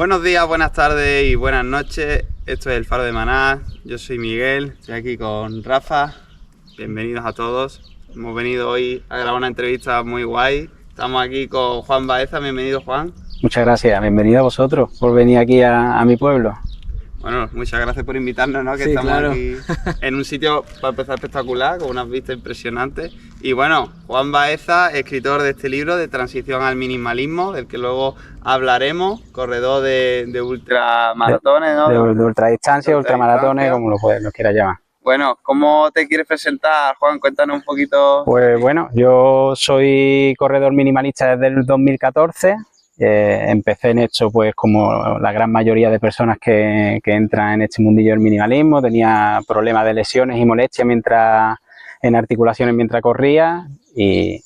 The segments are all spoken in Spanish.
Buenos días, buenas tardes y buenas noches. Esto es El Faro de Maná. Yo soy Miguel, estoy aquí con Rafa. Bienvenidos a todos. Hemos venido hoy a grabar una entrevista muy guay. Estamos aquí con Juan Baeza. Bienvenido, Juan. Muchas gracias, bienvenido a vosotros por venir aquí a mi pueblo. Bueno, muchas gracias por invitarnos, ¿no? Que sí, estamos claro. Aquí en un sitio, para empezar, espectacular, con unas vistas impresionantes. Y bueno, Juan Baeza, escritor de este libro de Transición al Minimalismo, del que luego hablaremos, corredor de ultramaratones, ¿no? De ultradistancia, ultramaratones, como lo quieras llamar. Bueno, ¿cómo te quieres presentar, Juan? Cuéntanos un poquito. Pues bueno, yo soy corredor minimalista desde el 2014. Empecé en esto pues como la gran mayoría de personas que entran en este mundillo del minimalismo. Tenía problemas de lesiones y molestias en articulaciones mientras corría y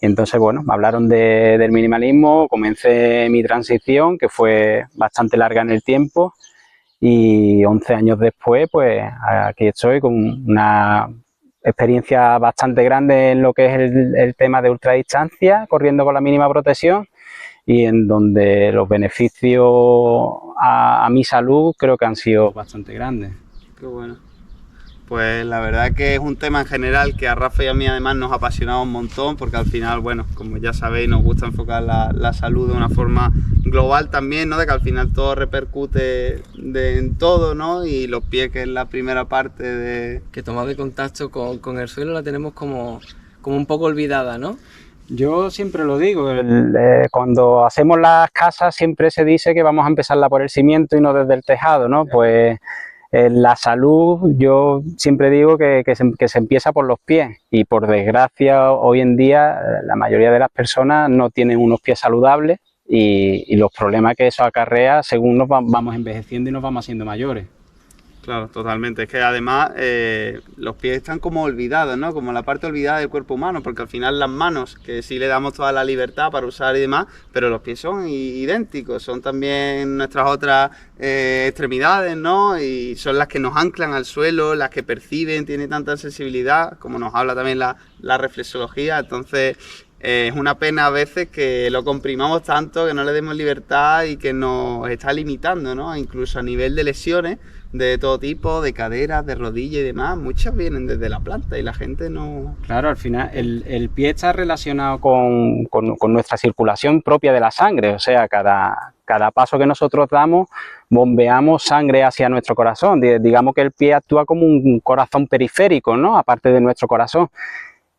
entonces bueno, me hablaron del minimalismo, comencé mi transición que fue bastante larga en el tiempo y 11 años después pues aquí estoy con una experiencia bastante grande en lo que es el tema de ultradistancia, corriendo con la mínima protección, y en donde los beneficios a mi salud creo que han sido bastante grandes. Qué bueno. Pues la verdad que es un tema en general que a Rafa y a mí además nos ha apasionado un montón, porque al final, bueno, como ya sabéis, nos gusta enfocar la salud de una forma global también, ¿no? De que al final todo repercute en todo, ¿no? Y los pies, que es la primera parte de... Que toma de contacto con el suelo la tenemos como un poco olvidada, ¿no? Yo siempre lo digo, cuando hacemos las casas siempre se dice que vamos a empezarla por el cimiento y no desde el tejado, ¿no? Pues la salud, yo siempre digo que se empieza por los pies y por desgracia hoy en día la mayoría de las personas no tienen unos pies saludables y los problemas que eso acarrea según nos vamos envejeciendo y nos vamos haciendo mayores. Claro, totalmente. Es que además los pies están como olvidados, ¿no? Como la parte olvidada del cuerpo humano, porque al final las manos, que sí le damos toda la libertad para usar y demás, pero los pies son idénticos, son también nuestras otras extremidades, ¿no? Y son las que nos anclan al suelo, las que perciben, tienen tanta sensibilidad, como nos habla también la reflexología. Entonces es una pena a veces que lo comprimamos tanto, que no le demos libertad y que nos está limitando, ¿no? Incluso a nivel de lesiones de todo tipo, de caderas, de rodillas y demás, muchas vienen desde la planta y la gente no... Claro, al final el pie está relacionado con nuestra circulación propia de la sangre, o sea, cada paso que nosotros damos bombeamos sangre hacia nuestro corazón. Digamos que el pie actúa como un corazón periférico, ¿no? Aparte de nuestro corazón.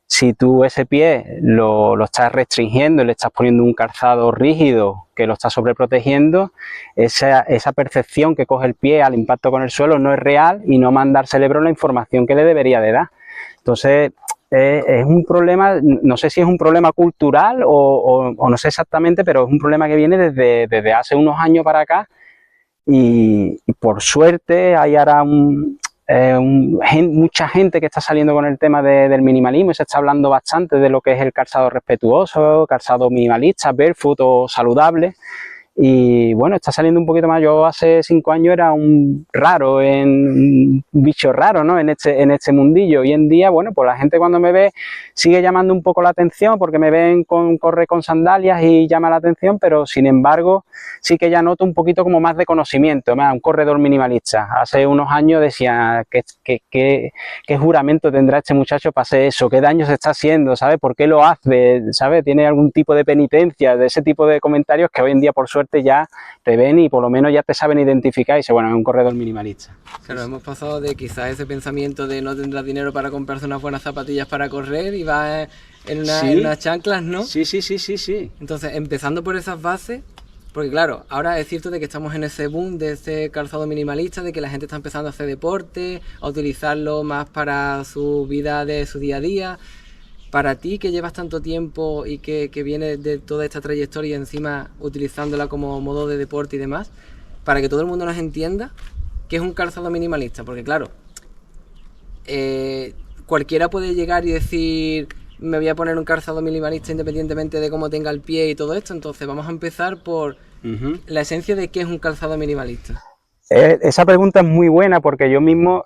Si tú ese pie lo estás restringiendo, le estás poniendo un calzado rígido que lo está sobreprotegiendo, esa percepción que coge el pie al impacto con el suelo no es real y no manda al cerebro la información que le debería de dar. Entonces es un problema, no sé si es un problema cultural o no sé exactamente, pero es un problema que viene desde hace unos años para acá y por suerte hay ahora mucha gente que está saliendo con el tema del minimalismo y se está hablando bastante de lo que es el calzado respetuoso, calzado minimalista, barefoot o saludable. Y bueno, está saliendo un poquito más. Yo hace 5 años era un bicho raro, ¿no? En este mundillo. Hoy en día, bueno, pues la gente cuando me ve sigue llamando un poco la atención porque me ven correr con sandalias y llama la atención, pero sin embargo sí que ya noto un poquito como más de conocimiento, un corredor minimalista. Hace unos años decía ¿qué juramento tendrá este muchacho para hacer eso? ¿Qué daño se está haciendo? ¿Sabe? ¿Por qué lo hace? ¿Sabe? ¿Tiene algún tipo de penitencia? De ese tipo de comentarios que hoy en día por suerte ya te ven y por lo menos ya te saben identificar y dicen, bueno, es un corredor minimalista. Claro, hemos pasado de quizás ese pensamiento de no tendrás dinero para comprarse unas buenas zapatillas para correr y vas en unas chanclas, ¿no? Sí. Entonces, empezando por esas bases, porque claro, ahora es cierto de que estamos en ese boom de este calzado minimalista, de que la gente está empezando a hacer deporte, a utilizarlo más para su vida de su día a día. Para ti, que llevas tanto tiempo y que vienes de toda esta trayectoria y encima utilizándola como modo de deporte y demás, para que todo el mundo nos entienda, ¿qué es un calzado minimalista? Porque claro, cualquiera puede llegar y decir, me voy a poner un calzado minimalista independientemente de cómo tenga el pie y todo esto. Entonces vamos a empezar por la esencia de qué es un calzado minimalista. Esa pregunta es muy buena porque yo mismo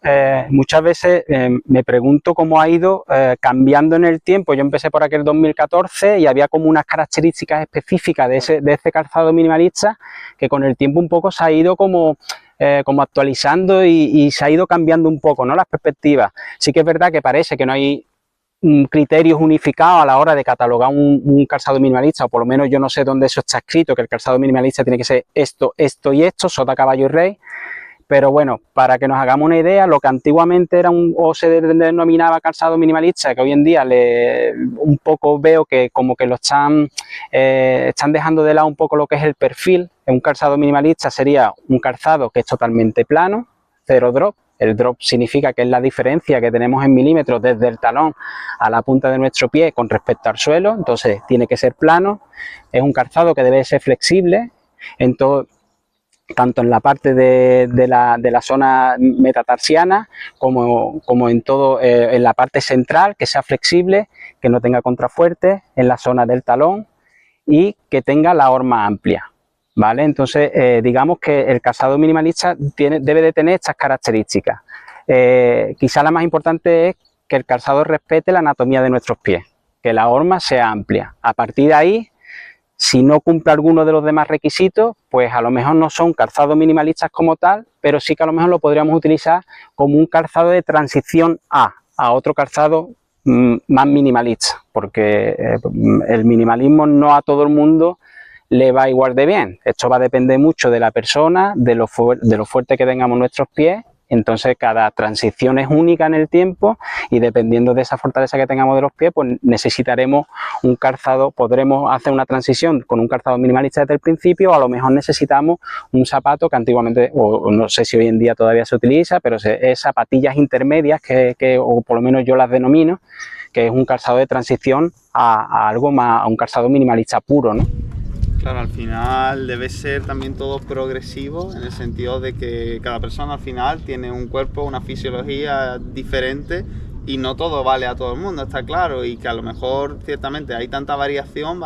muchas veces me pregunto cómo ha ido cambiando en el tiempo. Yo empecé por aquel 2014 y había como unas características específicas de ese calzado minimalista que con el tiempo un poco se ha ido como actualizando y se ha ido cambiando un poco, ¿no?, las perspectivas. Sí que es verdad que parece que no hay criterios unificados a la hora de catalogar un calzado minimalista, o por lo menos yo no sé dónde eso está escrito, que el calzado minimalista tiene que ser esto, esto y esto, sota, caballo y rey. Pero bueno, para que nos hagamos una idea, lo que antiguamente era o se denominaba calzado minimalista, que hoy en día un poco veo que como que lo están dejando de lado un poco lo que es el perfil. Un calzado minimalista sería un calzado que es totalmente plano, cero drop. El drop significa que es la diferencia que tenemos en milímetros desde el talón a la punta de nuestro pie con respecto al suelo, entonces tiene que ser plano. Es un calzado que debe ser flexible en todo, tanto en la parte de la zona metatarsiana como en todo, en la parte central, que sea flexible, que no tenga contrafuertes, en la zona del talón y que tenga la horma amplia. ¿Vale? Entonces, digamos que el calzado minimalista debe de tener estas características. Quizá la más importante es que el calzado respete la anatomía de nuestros pies, que la horma sea amplia. A partir de ahí, si no cumple alguno de los demás requisitos, pues a lo mejor no son calzados minimalistas como tal, pero sí que a lo mejor lo podríamos utilizar como un calzado de transición a otro calzado más minimalista, porque el minimalismo no a todo el mundo le va igual de bien. Esto va a depender mucho de la persona, de lo fuerte que tengamos nuestros pies. Entonces cada transición es única en el tiempo y dependiendo de esa fortaleza que tengamos de los pies, pues necesitaremos un calzado, podremos hacer una transición con un calzado minimalista desde el principio, o a lo mejor necesitamos un zapato que antiguamente, o no sé si hoy en día todavía se utiliza, pero es zapatillas intermedias, o por lo menos yo las denomino, que es un calzado de transición a algo más, a un calzado minimalista puro, ¿no? Claro, al final debe ser también todo progresivo, en el sentido de que cada persona al final tiene un cuerpo, una fisiología diferente y no todo vale a todo el mundo, está claro, y que a lo mejor ciertamente hay tanta variación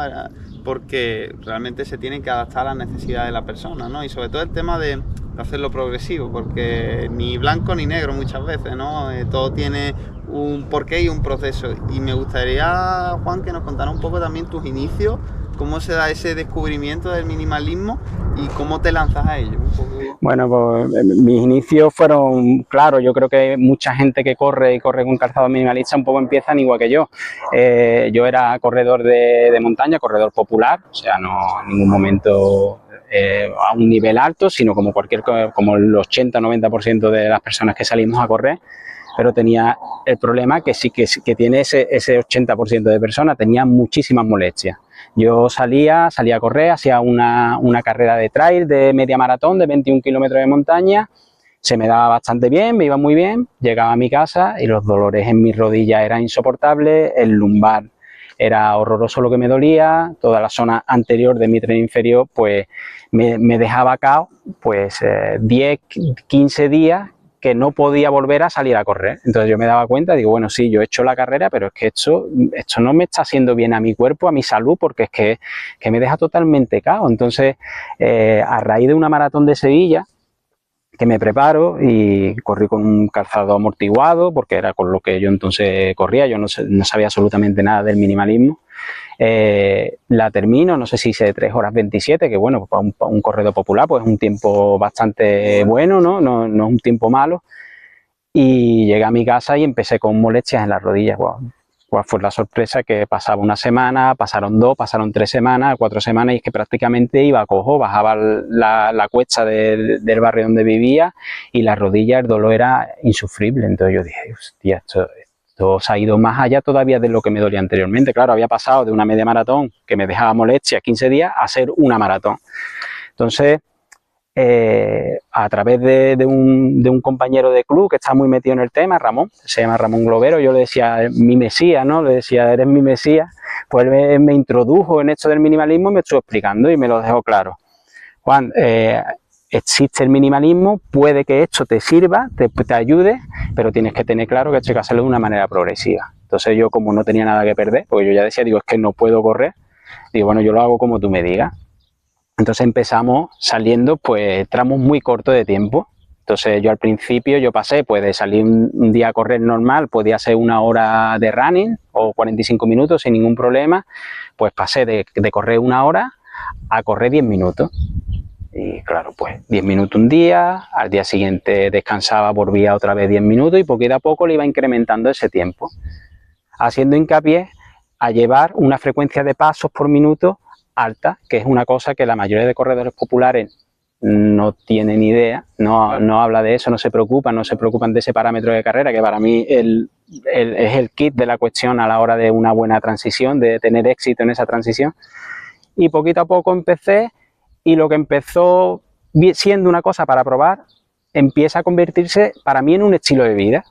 porque realmente se tienen que adaptar a las necesidades de la persona, ¿no? Y sobre todo el tema de hacerlo progresivo, porque ni blanco ni negro muchas veces, ¿no? Todo tiene un porqué y un proceso. Y me gustaría, Juan, que nos contara un poco también tus inicios, cómo se da ese descubrimiento del minimalismo y cómo te lanzas a ello. Bueno, pues mis inicios fueron, claro, yo creo que mucha gente que corre con calzado minimalista un poco empiezan igual que yo. Yo era corredor de montaña, corredor popular, o sea, no en ningún momento a un nivel alto, sino como el 80-90% de las personas que salimos a correr. Pero tenía el problema que sí que tiene ese 80% de personas, tenía muchísimas molestias. Yo salía a correr, hacía una carrera de trail de media maratón de 21 kilómetros de montaña, se me daba bastante bien, me iba muy bien, llegaba a mi casa y los dolores en mis rodillas eran insoportables, el lumbar era horroroso lo que me dolía, toda la zona anterior de mi tren inferior pues me dejaba cao, pues 10, 15 días que no podía volver a salir a correr. Entonces yo me daba cuenta, digo, bueno, sí, yo he hecho la carrera, pero es que esto no me está haciendo bien a mi cuerpo, a mi salud, porque es que me deja totalmente cao. Entonces, a raíz de una maratón de Sevilla, que me preparo y corrí con un calzado amortiguado, porque era con lo que yo entonces corría, yo no sabía absolutamente nada del minimalismo. La termino, no sé si hice 3 horas 27, que bueno, para un corredor popular pues es un tiempo bastante bueno, ¿no? No es un tiempo malo. Y llegué a mi casa y empecé con molestias en las rodillas. Wow. ¿Cuál fue la sorpresa? Que pasaba una semana, pasaron 2, pasaron 3 semanas, 4 semanas, y es que prácticamente iba cojo, bajaba la cuesta del barrio donde vivía y la rodilla, el dolor era insufrible. Entonces yo dije, hostia, esto se ha ido más allá todavía de lo que me dolía anteriormente. Claro, había pasado de una media maratón que me dejaba molestias 15 días a ser una maratón. Entonces, a través de un compañero de club que está muy metido en el tema, Ramón, se llama Ramón Globero, yo le decía, mi mesías, ¿no? Le decía, eres mi mesías. Pues él me introdujo en esto del minimalismo y me estuvo explicando y me lo dejó claro. Juan, existe el minimalismo, puede que esto te sirva, te ayude, pero tienes que tener claro que esto hay que hacerlo de una manera progresiva. Entonces yo, como no tenía nada que perder, porque yo ya decía, digo, es que no puedo correr, digo, bueno, yo lo hago como tú me digas. Entonces empezamos saliendo pues tramos muy cortos de tiempo, Entonces yo al principio pasé pues de salir un día a correr normal, podía ser 1 hora de running o 45 minutos sin ningún problema, pues pasé de correr 1 hora a correr 10 minutos. Y claro, pues 10 minutos un día, al día siguiente descansaba, volvía otra vez 10 minutos y poquito a poco le iba incrementando ese tiempo, haciendo hincapié a llevar una frecuencia de pasos por minuto alta, que es una cosa que la mayoría de corredores populares no tienen idea, no habla de eso, no se preocupan de ese parámetro de carrera, que para mí es el kit de la cuestión a la hora de una buena transición, de tener éxito en esa transición. Y poquito a poco empecé, y lo que empezó siendo una cosa para probar, empieza a convertirse para mí en un estilo de vida.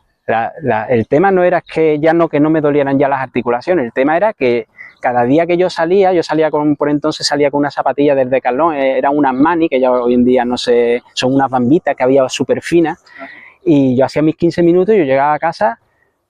El tema no era que no me dolieran ya las articulaciones, el tema era que cada día que yo salía por entonces salía con una zapatilla del Decathlon, eran unas Mani, que ya hoy en día no sé, son unas bambitas que había súper finas, y yo hacía mis 15 minutos y yo llegaba a casa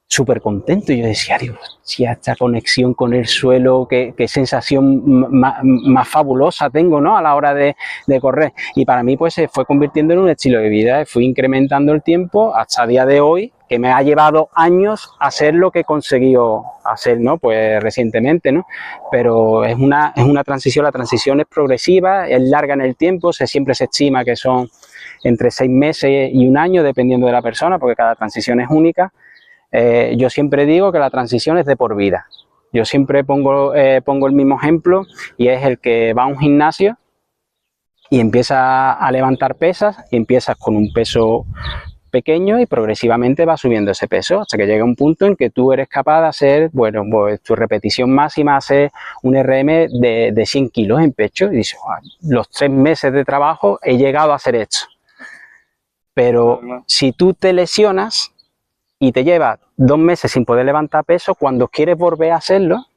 súper contento, y yo decía, Dios, si esta conexión con el suelo, qué sensación más fabulosa tengo, ¿no?, a la hora de correr. Y para mí pues se fue convirtiendo en un estilo de vida, fui incrementando el tiempo hasta el día de hoy, que me ha llevado años hacer lo que he conseguido hacer, ¿no?, pues recientemente, ¿no? Pero es una transición, la transición es progresiva, es larga en el tiempo, siempre se estima que son entre 6 meses y 1 año, dependiendo de la persona, porque cada transición es única. Yo siempre digo que la transición es de por vida. Yo siempre pongo el mismo ejemplo, y es el que va a un gimnasio y empieza a levantar pesas, y empiezas con un peso pequeño y progresivamente va subiendo ese peso hasta que llega un punto en que tú eres capaz de hacer, bueno, pues tu repetición máxima, hacer un RM de 100 kilos en pecho, y dices, los 3 meses de trabajo he llegado a hacer esto. Pero si tú te lesionas y te llevas 2 meses sin poder levantar peso, cuando quieres volver a hacerlo,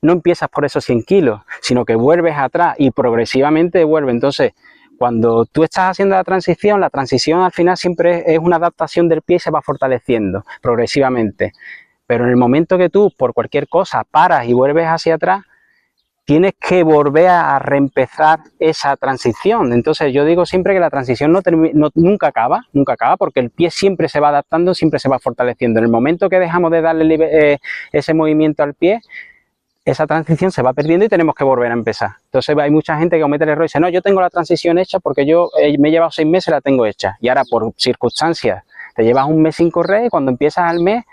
no empiezas por esos 100 kilos, sino que vuelves atrás y progresivamente vuelve. Entonces, cuando tú estás haciendo la transición al final siempre es una adaptación del pie y se va fortaleciendo progresivamente. Pero en el momento que tú, por cualquier cosa, paras y vuelves hacia atrás, tienes que volver a reempezar esa transición. Entonces yo digo siempre que la transición nunca acaba, porque el pie siempre se va adaptando, siempre se va fortaleciendo. En el momento que dejamos de darle ese movimiento al pie, esa transición se va perdiendo y tenemos que volver a empezar. Entonces hay mucha gente que comete el error y dice, no, yo tengo la transición hecha porque yo me he llevado 6 meses y la tengo hecha. Y ahora por circunstancias te llevas 1 mes sin correr, y cuando empiezas al mes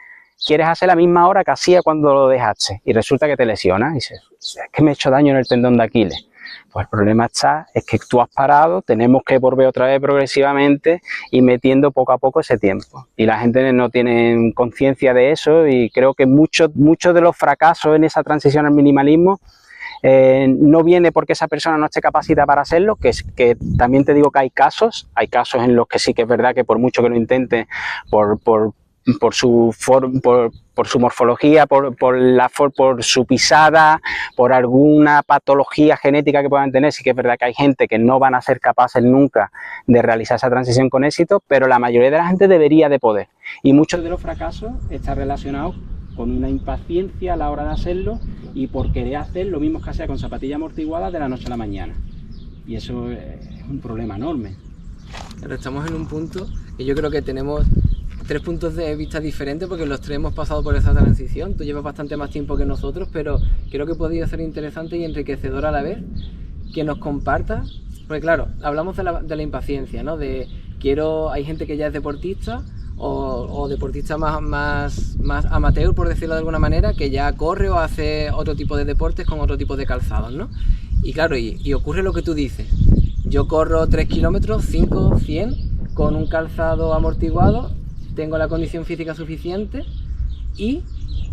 quieres hacer la misma hora que hacía cuando lo dejaste, y resulta que te lesionas y dices, es que me he hecho daño en el tendón de Aquiles. Pues el problema es que tú has parado, tenemos que volver otra vez progresivamente y metiendo poco a poco ese tiempo. Y la gente no tiene conciencia de eso, y creo que muchos de los fracasos en esa transición al minimalismo no viene porque esa persona no esté capacitada para hacerlo, que también te digo que hay casos en los que sí que es verdad que por mucho que lo intente, por su morfología, por su pisada, por alguna patología genética que puedan tener, sí que es verdad que hay gente que no van a ser capaces nunca de realizar esa transición con éxito, pero la mayoría de la gente debería de poder. Y muchos de los fracasos están relacionados con una impaciencia a la hora de hacerlo y por querer hacer lo mismo que hacía con zapatilla amortiguada de la noche a la mañana. Y eso es un problema enorme. Pero estamos en un punto que yo creo que tenemos 3 puntos de vista diferentes, porque los 3 hemos pasado por esa transición. Tú llevas bastante más tiempo que nosotros, pero creo que podría ser interesante y enriquecedor a la vez que nos compartas, porque claro, hablamos de la impaciencia, ¿no? Hay gente que ya es deportista o deportista más amateur, por decirlo de alguna manera, que ya corre o hace otro tipo de deportes con otro tipo de calzados, ¿no? Y claro, y ocurre lo que tú dices. Yo corro 3 kilómetros, 5, 100, con un calzado amortiguado, tengo la condición física suficiente y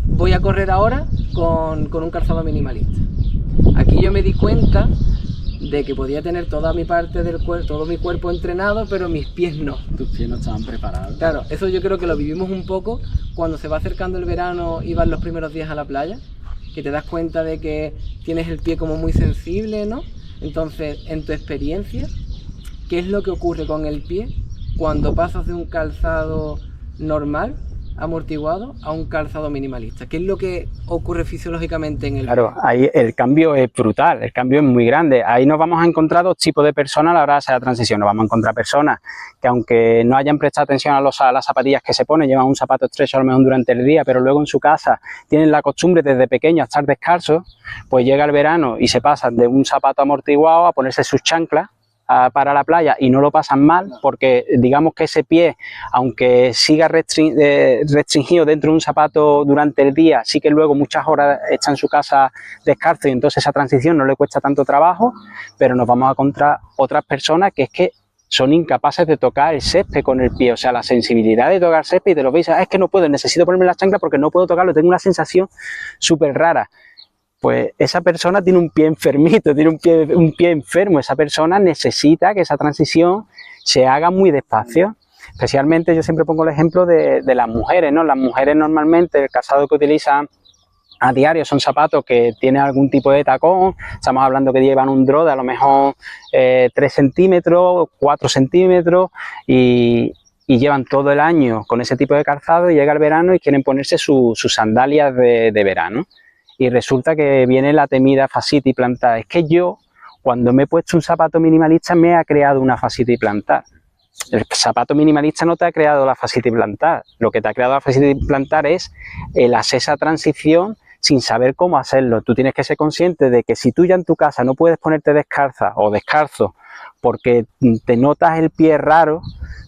voy a correr ahora con un calzado minimalista. Aquí yo me di cuenta de que podía tener toda mi parte del cuerpo, todo mi cuerpo entrenado, pero mis pies no. Tus pies no estaban preparados. Claro, eso yo creo que lo vivimos un poco cuando se va acercando el verano y vas los primeros días a la playa, que te das cuenta de que tienes el pie como muy sensible, ¿no? Entonces, en tu experiencia, ¿qué es lo que ocurre con el pie cuando pasas de un calzado normal amortiguado a un calzado minimalista? ¿Qué es lo que ocurre fisiológicamente en el pie? Claro, ahí el cambio es brutal, el cambio es muy grande. Ahí nos vamos a encontrar dos tipos de personas a la hora de hacer la transición. Nos vamos a encontrar personas que, aunque no hayan prestado atención a las zapatillas que se ponen, llevan un zapato estrecho a lo mejor durante el día, pero luego en su casa tienen la costumbre desde pequeños a estar descalzos, pues llega el verano y se pasan de un zapato amortiguado a ponerse sus chanclas para la playa y no lo pasan mal, porque digamos que ese pie, aunque siga restringido dentro de un zapato durante el día, sí que luego muchas horas está en su casa descalzo y entonces esa transición no le cuesta tanto trabajo. Pero nos vamos a encontrar otras personas que es que son incapaces de tocar el césped con el pie, o sea, la sensibilidad de tocar césped, y te lo veis, es que no puedo, necesito ponerme la chancla porque no puedo tocarlo, tengo una sensación súper rara. Pues esa persona tiene un pie enfermito, tiene un pie enfermo. Esa persona necesita que esa transición se haga muy despacio. Especialmente yo siempre pongo el ejemplo de las mujeres, ¿no? Las mujeres normalmente el calzado que utilizan a diario son zapatos que tienen algún tipo de tacón. Estamos hablando que llevan un draw de a lo mejor 3 centímetros, 4 centímetros y llevan todo el año con ese tipo de calzado y llega el verano y quieren ponerse sus sandalias de verano. Y resulta que viene la temida fascitis plantar. Es que yo, cuando me he puesto un zapato minimalista, me ha creado una fascitis plantar. El zapato minimalista no te ha creado la fascitis plantar. Lo que te ha creado la fascitis plantar es el hacer esa transición sin saber cómo hacerlo. Tú tienes que ser consciente de que si tú ya en tu casa no puedes ponerte descalza o descalzo porque te notas el pie raro,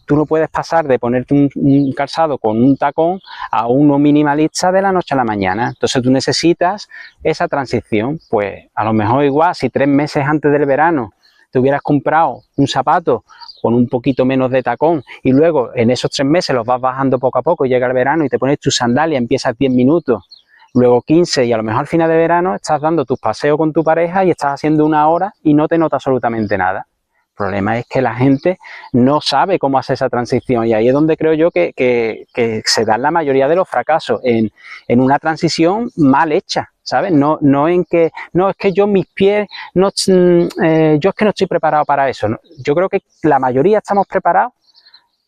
tú no puedes pasar de ponerte un calzado con un tacón a uno minimalista de la noche a la mañana. Entonces tú necesitas esa transición. Pues a lo mejor igual si 3 meses antes del verano te hubieras comprado un zapato con un poquito menos de tacón y luego en esos 3 meses los vas bajando poco a poco y llega el verano y te pones tu sandalia, empiezas 10 minutos, luego 15 y a lo mejor al final de verano estás dando tus paseos con tu pareja y estás haciendo 1 hora y no te nota absolutamente nada. El problema es que la gente no sabe cómo hacer esa transición y ahí es donde creo yo que se dan la mayoría de los fracasos, en una transición mal hecha, ¿sabes? No en que, no, es que yo mis pies, no, yo es que no estoy preparado para eso. ¿No? Yo creo que la mayoría estamos preparados,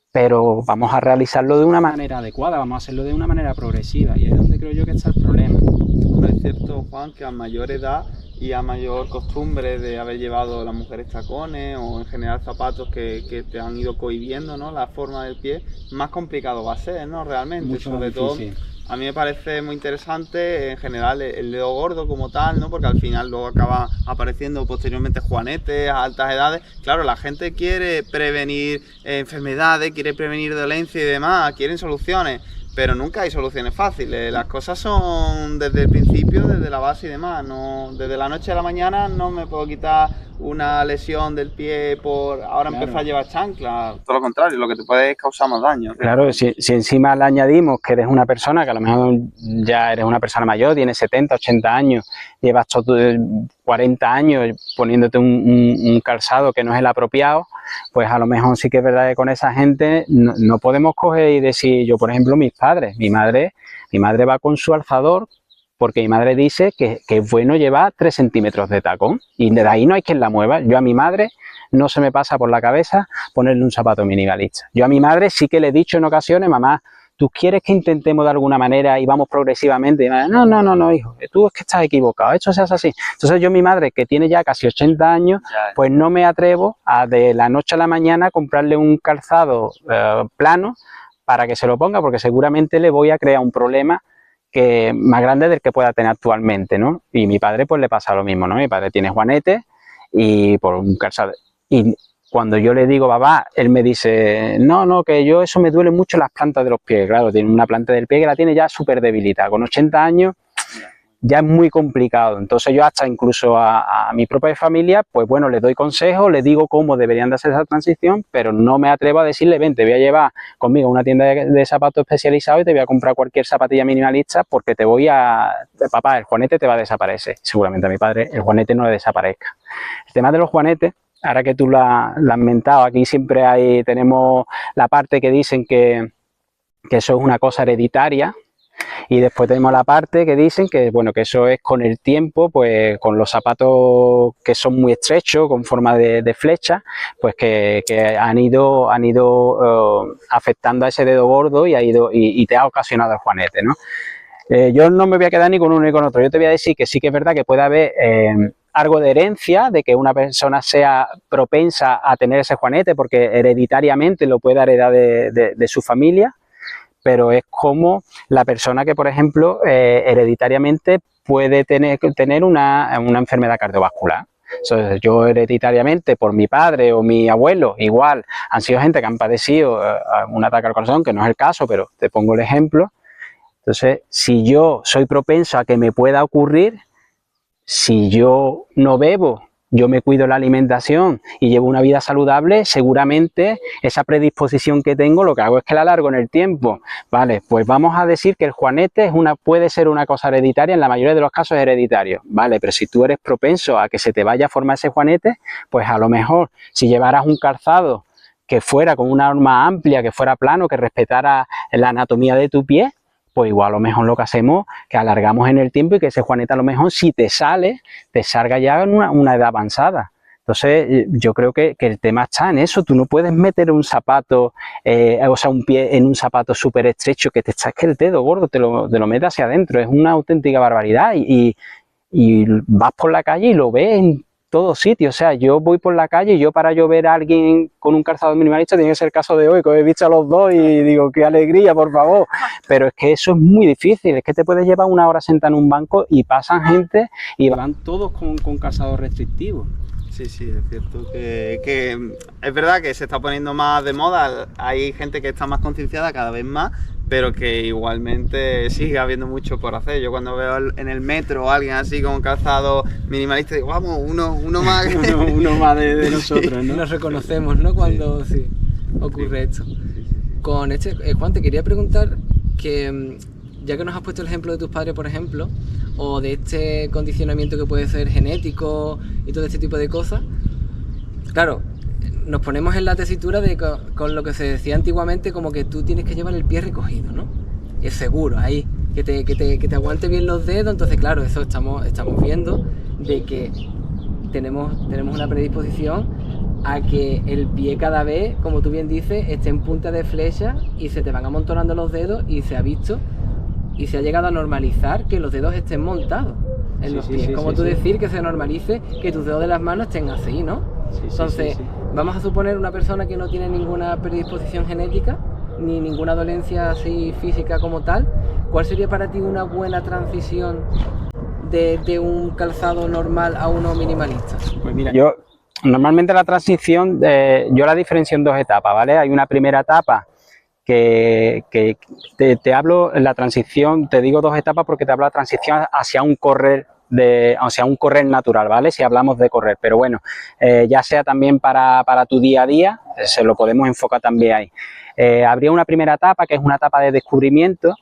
pero vamos a realizarlo de una manera adecuada, vamos a hacerlo de una manera progresiva y ahí es donde creo yo que está el problema. Bueno, es cierto, Juan, que a mayor edad y a mayor costumbre de haber llevado las mujeres tacones o en general zapatos que te han ido cohibiendo, ¿no?, la forma del pie, más complicado va a ser, ¿no?, realmente. Mucho sobre más todo, difícil. a mí me parece muy interesante en general el dedo gordo como tal, ¿no?, porque al final luego acaba apareciendo posteriormente juanetes a altas edades. Claro, la gente quiere prevenir enfermedades, quiere prevenir dolencia y demás, quieren soluciones. Pero nunca hay soluciones fáciles, las cosas son desde el principio, desde la base y demás. No, desde la noche a la mañana no me puedo quitar una lesión del pie por ahora empezar a llevar chancla. Todo lo contrario, lo que te puede causar más daño. Claro, si encima le añadimos que eres una persona que a lo mejor ya eres una persona mayor, tienes 70, 80 años, llevas 40 años poniéndote un calzado que no es el apropiado, pues a lo mejor sí que es verdad que con esa gente no podemos coger y decir, yo por ejemplo mis padres, mi madre va con su alzador porque mi madre dice que es bueno llevar 3 centímetros de tacón y de ahí no hay quien la mueva. Yo a mi madre no se me pasa por la cabeza ponerle un zapato minimalista. Yo a mi madre sí que le he dicho en ocasiones, mamá, ¿tú quieres que intentemos de alguna manera y vamos progresivamente? Y madre, no, hijo, tú es que estás equivocado, esto se hace así. Entonces yo, mi madre, que tiene ya casi 80 años, pues no me atrevo a de la noche a la mañana comprarle un calzado plano para que se lo ponga, porque seguramente le voy a crear un problema que más grande del que pueda tener actualmente, ¿no? Y mi padre pues le pasa lo mismo, ¿no? Mi padre tiene juanetes y por un calzado... Y cuando yo le digo, papá, él me dice, no, que yo eso me duele mucho las plantas de los pies. Claro, tiene una planta del pie que la tiene ya súper debilitada. Con 80 años ya es muy complicado. Entonces yo hasta incluso a mi propia familia, pues bueno, les doy consejos, les digo cómo deberían de hacer esa transición, pero no me atrevo a decirle, ven, te voy a llevar conmigo a una tienda de zapatos especializados y te voy a comprar cualquier zapatilla minimalista porque te voy a... Papá, el juanete te va a desaparecer. Seguramente a mi padre el juanete no le desaparezca. El tema de los juanetes, ahora que tú lo has mentado, aquí siempre tenemos la parte que dicen que eso es una cosa hereditaria. Y después tenemos la parte que dicen que, bueno, que eso es con el tiempo, pues con los zapatos que son muy estrechos, con forma de flecha, pues que han ido afectando a ese dedo gordo y te ha ocasionado el juanete, ¿no? Yo no me voy a quedar ni con uno ni con otro. Yo te voy a decir que sí que es verdad que puede haber algo de herencia, de que una persona sea propensa a tener ese juanete porque hereditariamente lo puede heredar de su familia, pero es como la persona que, por ejemplo, hereditariamente puede tener una enfermedad cardiovascular. Entonces, yo hereditariamente, por mi padre o mi abuelo, igual, han sido gente que han padecido un ataque al corazón, que no es el caso, pero te pongo el ejemplo. Entonces, si yo soy propenso a que me pueda ocurrir, si yo no bebo, yo me cuido la alimentación y llevo una vida saludable, seguramente esa predisposición que tengo lo que hago es que la alargo en el tiempo. Vale, pues vamos a decir que el juanete puede ser una cosa hereditaria, en la mayoría de los casos es hereditario. Vale, pero si tú eres propenso a que se te vaya a formar ese juanete, pues a lo mejor si llevaras un calzado que fuera con una horma amplia, que fuera plano, que respetara la anatomía de tu pie, pues igual a lo mejor lo que hacemos que alargamos en el tiempo y que ese juanete a lo mejor si te salga ya en una edad avanzada. Entonces yo creo que el tema está en eso. Tú no puedes meter un zapato, o sea, un pie en un zapato súper estrecho que que el dedo gordo te lo mete hacia adentro. Es una auténtica barbaridad y vas por la calle y lo ves en todos sitios. O sea, yo voy por la calle y yo para yo ver a alguien con un calzado minimalista tiene que ser el caso de hoy, que he visto a los dos y digo, qué alegría, por favor. Pero es que eso es muy difícil, es que te puedes llevar una hora sentado en un banco y pasan gente y van todos con calzados restrictivos. Sí, sí, es cierto que es verdad que se está poniendo más de moda, hay gente que está más concienciada cada vez más, pero que igualmente sigue habiendo mucho por hacer. Yo cuando veo en el metro a alguien así con calzado minimalista, digo, vamos, uno más. uno más de nosotros, ¿no? Nos reconocemos, ¿no? Cuando sí, ocurre esto. Con Juan, te quería preguntar que, ya que nos has puesto el ejemplo de tus padres, por ejemplo, o de este condicionamiento que puede ser genético y todo este tipo de cosas, claro, nos ponemos en la tesitura de con lo que se decía antiguamente, como que tú tienes que llevar el pie recogido, ¿no? Es seguro, ahí, que te aguante bien los dedos. Entonces, claro, eso estamos viendo de que tenemos una predisposición a que el pie cada vez, como tú bien dices, esté en punta de flecha y se te van amontonando los dedos, y se ha visto y se ha llegado a normalizar que los dedos estén montados en los pies. Como tú decir que se normalice que tus dedos de las manos estén así, ¿no? Entonces, vamos a suponer una persona que no tiene ninguna predisposición genética ni ninguna dolencia así física como tal. ¿Cuál sería para ti una buena transición de un calzado normal a uno minimalista? Pues mira, yo normalmente la transición yo la diferencio en dos etapas, ¿vale? Hay una primera etapa que te hablo en la transición, te digo dos etapas porque te hablo de la transición hacia un correr natural, ¿vale? Si hablamos de correr, pero bueno, ya sea también para tu día a día, se lo podemos enfocar también ahí. Habría una primera etapa que es una etapa de descubrimiento,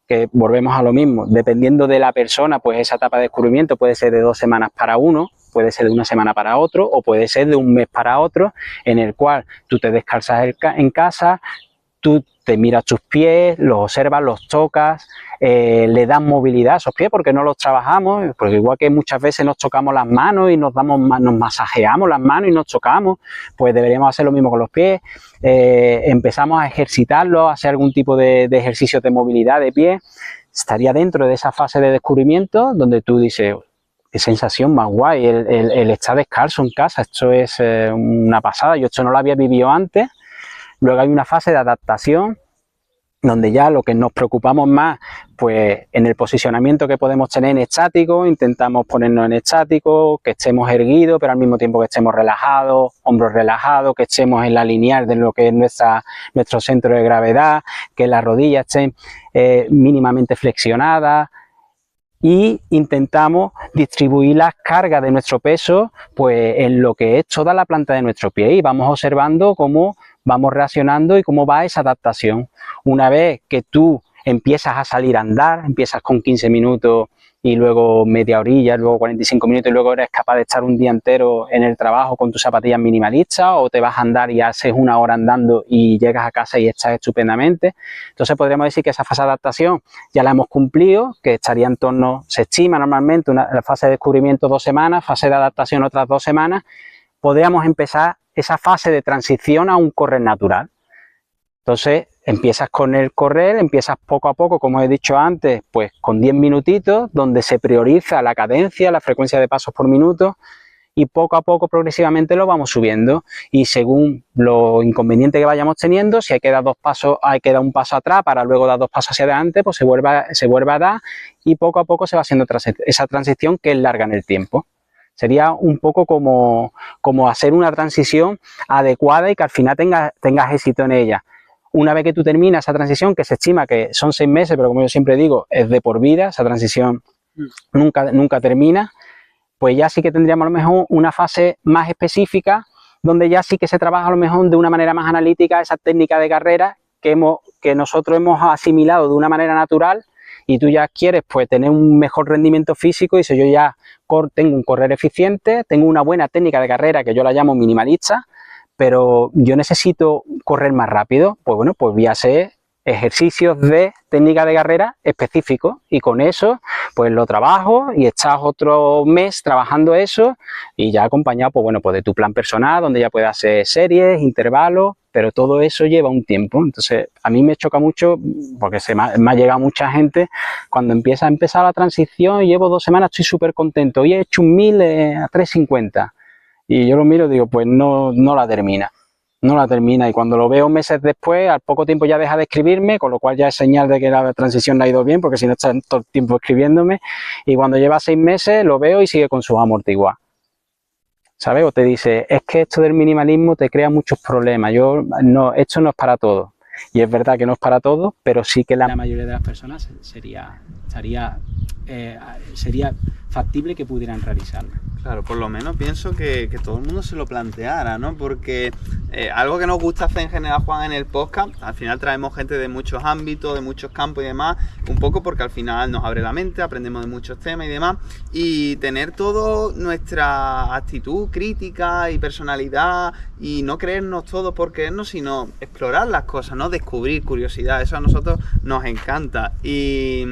que volvemos a lo mismo, dependiendo de la persona, pues esa etapa de descubrimiento puede ser de 2 semanas para uno, puede ser de 1 semana para otro, o puede ser de 1 mes para otro, en el cual tú te descalzas en casa, tú te miras tus pies, los observas, los tocas, le das movilidad a esos pies porque no los trabajamos, porque igual que muchas veces nos tocamos las manos y nos masajeamos las manos y nos tocamos, pues deberíamos hacer lo mismo con los pies. Empezamos a ejercitarlos, a hacer algún tipo de ejercicio de movilidad de pie. Estaría dentro de esa fase de descubrimiento donde tú dices, qué sensación más guay, el estar descalzo en casa, esto es una pasada, yo esto no lo había vivido antes. Luego hay una fase de adaptación, donde ya lo que nos preocupamos más, pues en el posicionamiento que podemos tener en estático, intentamos ponernos en estático, que estemos erguidos, pero al mismo tiempo que estemos relajados, hombros relajados, que estemos en la lineal de lo que es nuestro centro de gravedad, que las rodillas estén mínimamente flexionadas, y intentamos distribuir las cargas de nuestro peso pues en lo que es toda la planta de nuestro pie, y vamos observando cómo vamos reaccionando y cómo va esa adaptación. Una vez que tú empiezas a salir a andar, empiezas con 15 minutos y luego media horilla, luego 45 minutos y luego eres capaz de estar un día entero en el trabajo con tus zapatillas minimalistas, o te vas a andar y haces una hora andando y llegas a casa y estás estupendamente. Entonces podríamos decir que esa fase de adaptación ya la hemos cumplido, que estaría en torno, se estima normalmente, la fase de descubrimiento 2 semanas, fase de adaptación otras 2 semanas, podríamos empezar esa fase de transición a un correr natural. Entonces empiezas con el correr, empiezas poco a poco, como he dicho antes, pues con 10 minutitos, donde se prioriza la cadencia, la frecuencia de pasos por minuto, y poco a poco progresivamente lo vamos subiendo, y según lo inconveniente que vayamos teniendo, si hay que dar 2 pasos, hay que dar un paso atrás para luego dar 2 pasos hacia adelante, pues se vuelve a dar, y poco a poco se va haciendo esa transición que es larga en el tiempo. Sería un poco como hacer una transición adecuada y que al final tengas éxito en ella. Una vez que tú terminas esa transición, que se estima que son 6 meses, pero como yo siempre digo, es de por vida, esa transición nunca termina, pues ya sí que tendríamos a lo mejor una fase más específica, donde ya sí que se trabaja a lo mejor de una manera más analítica esa técnica de carrera que nosotros hemos asimilado de una manera natural, y tú ya quieres pues tener un mejor rendimiento físico, y si yo ya tengo un correr eficiente, tengo una buena técnica de carrera que yo la llamo minimalista, pero yo necesito correr más rápido, pues bueno, pues voy a hacer ejercicios de técnica de carrera específicos, y con eso pues lo trabajo y estás otro mes trabajando eso, y ya acompañado pues bueno, pues de tu plan personal, donde ya puedes hacer series, intervalos, pero todo eso lleva un tiempo. Entonces a mí me choca mucho, porque me ha llegado mucha gente cuando empieza a empezar la transición, y llevo 2 semanas, estoy súper contento, hoy he hecho un 1000 a 3:50, y yo lo miro y digo, pues no la termina. No la termina, y cuando lo veo meses después, al poco tiempo ya deja de escribirme, con lo cual ya es señal de que la transición no ha ido bien, porque si no está todo el tiempo escribiéndome, y cuando lleva 6 meses lo veo y sigue con su amortiguar, ¿sabes? O te dice, es que esto del minimalismo te crea muchos problemas, esto no es para todos, y es verdad que no es para todos, pero sí que la mayoría de las personas sería factible que pudieran realizarlo. Claro, por lo menos pienso que todo el mundo se lo planteara, ¿no? Porque algo que nos gusta hacer en general, Juan, en el podcast, al final traemos gente de muchos ámbitos, de muchos campos y demás, un poco porque al final nos abre la mente, aprendemos de muchos temas y demás, y tener todo nuestra actitud crítica y personalidad, y no creernos todo por creernos, sino explorar las cosas, ¿no? Descubrir curiosidad, eso a nosotros nos encanta. Y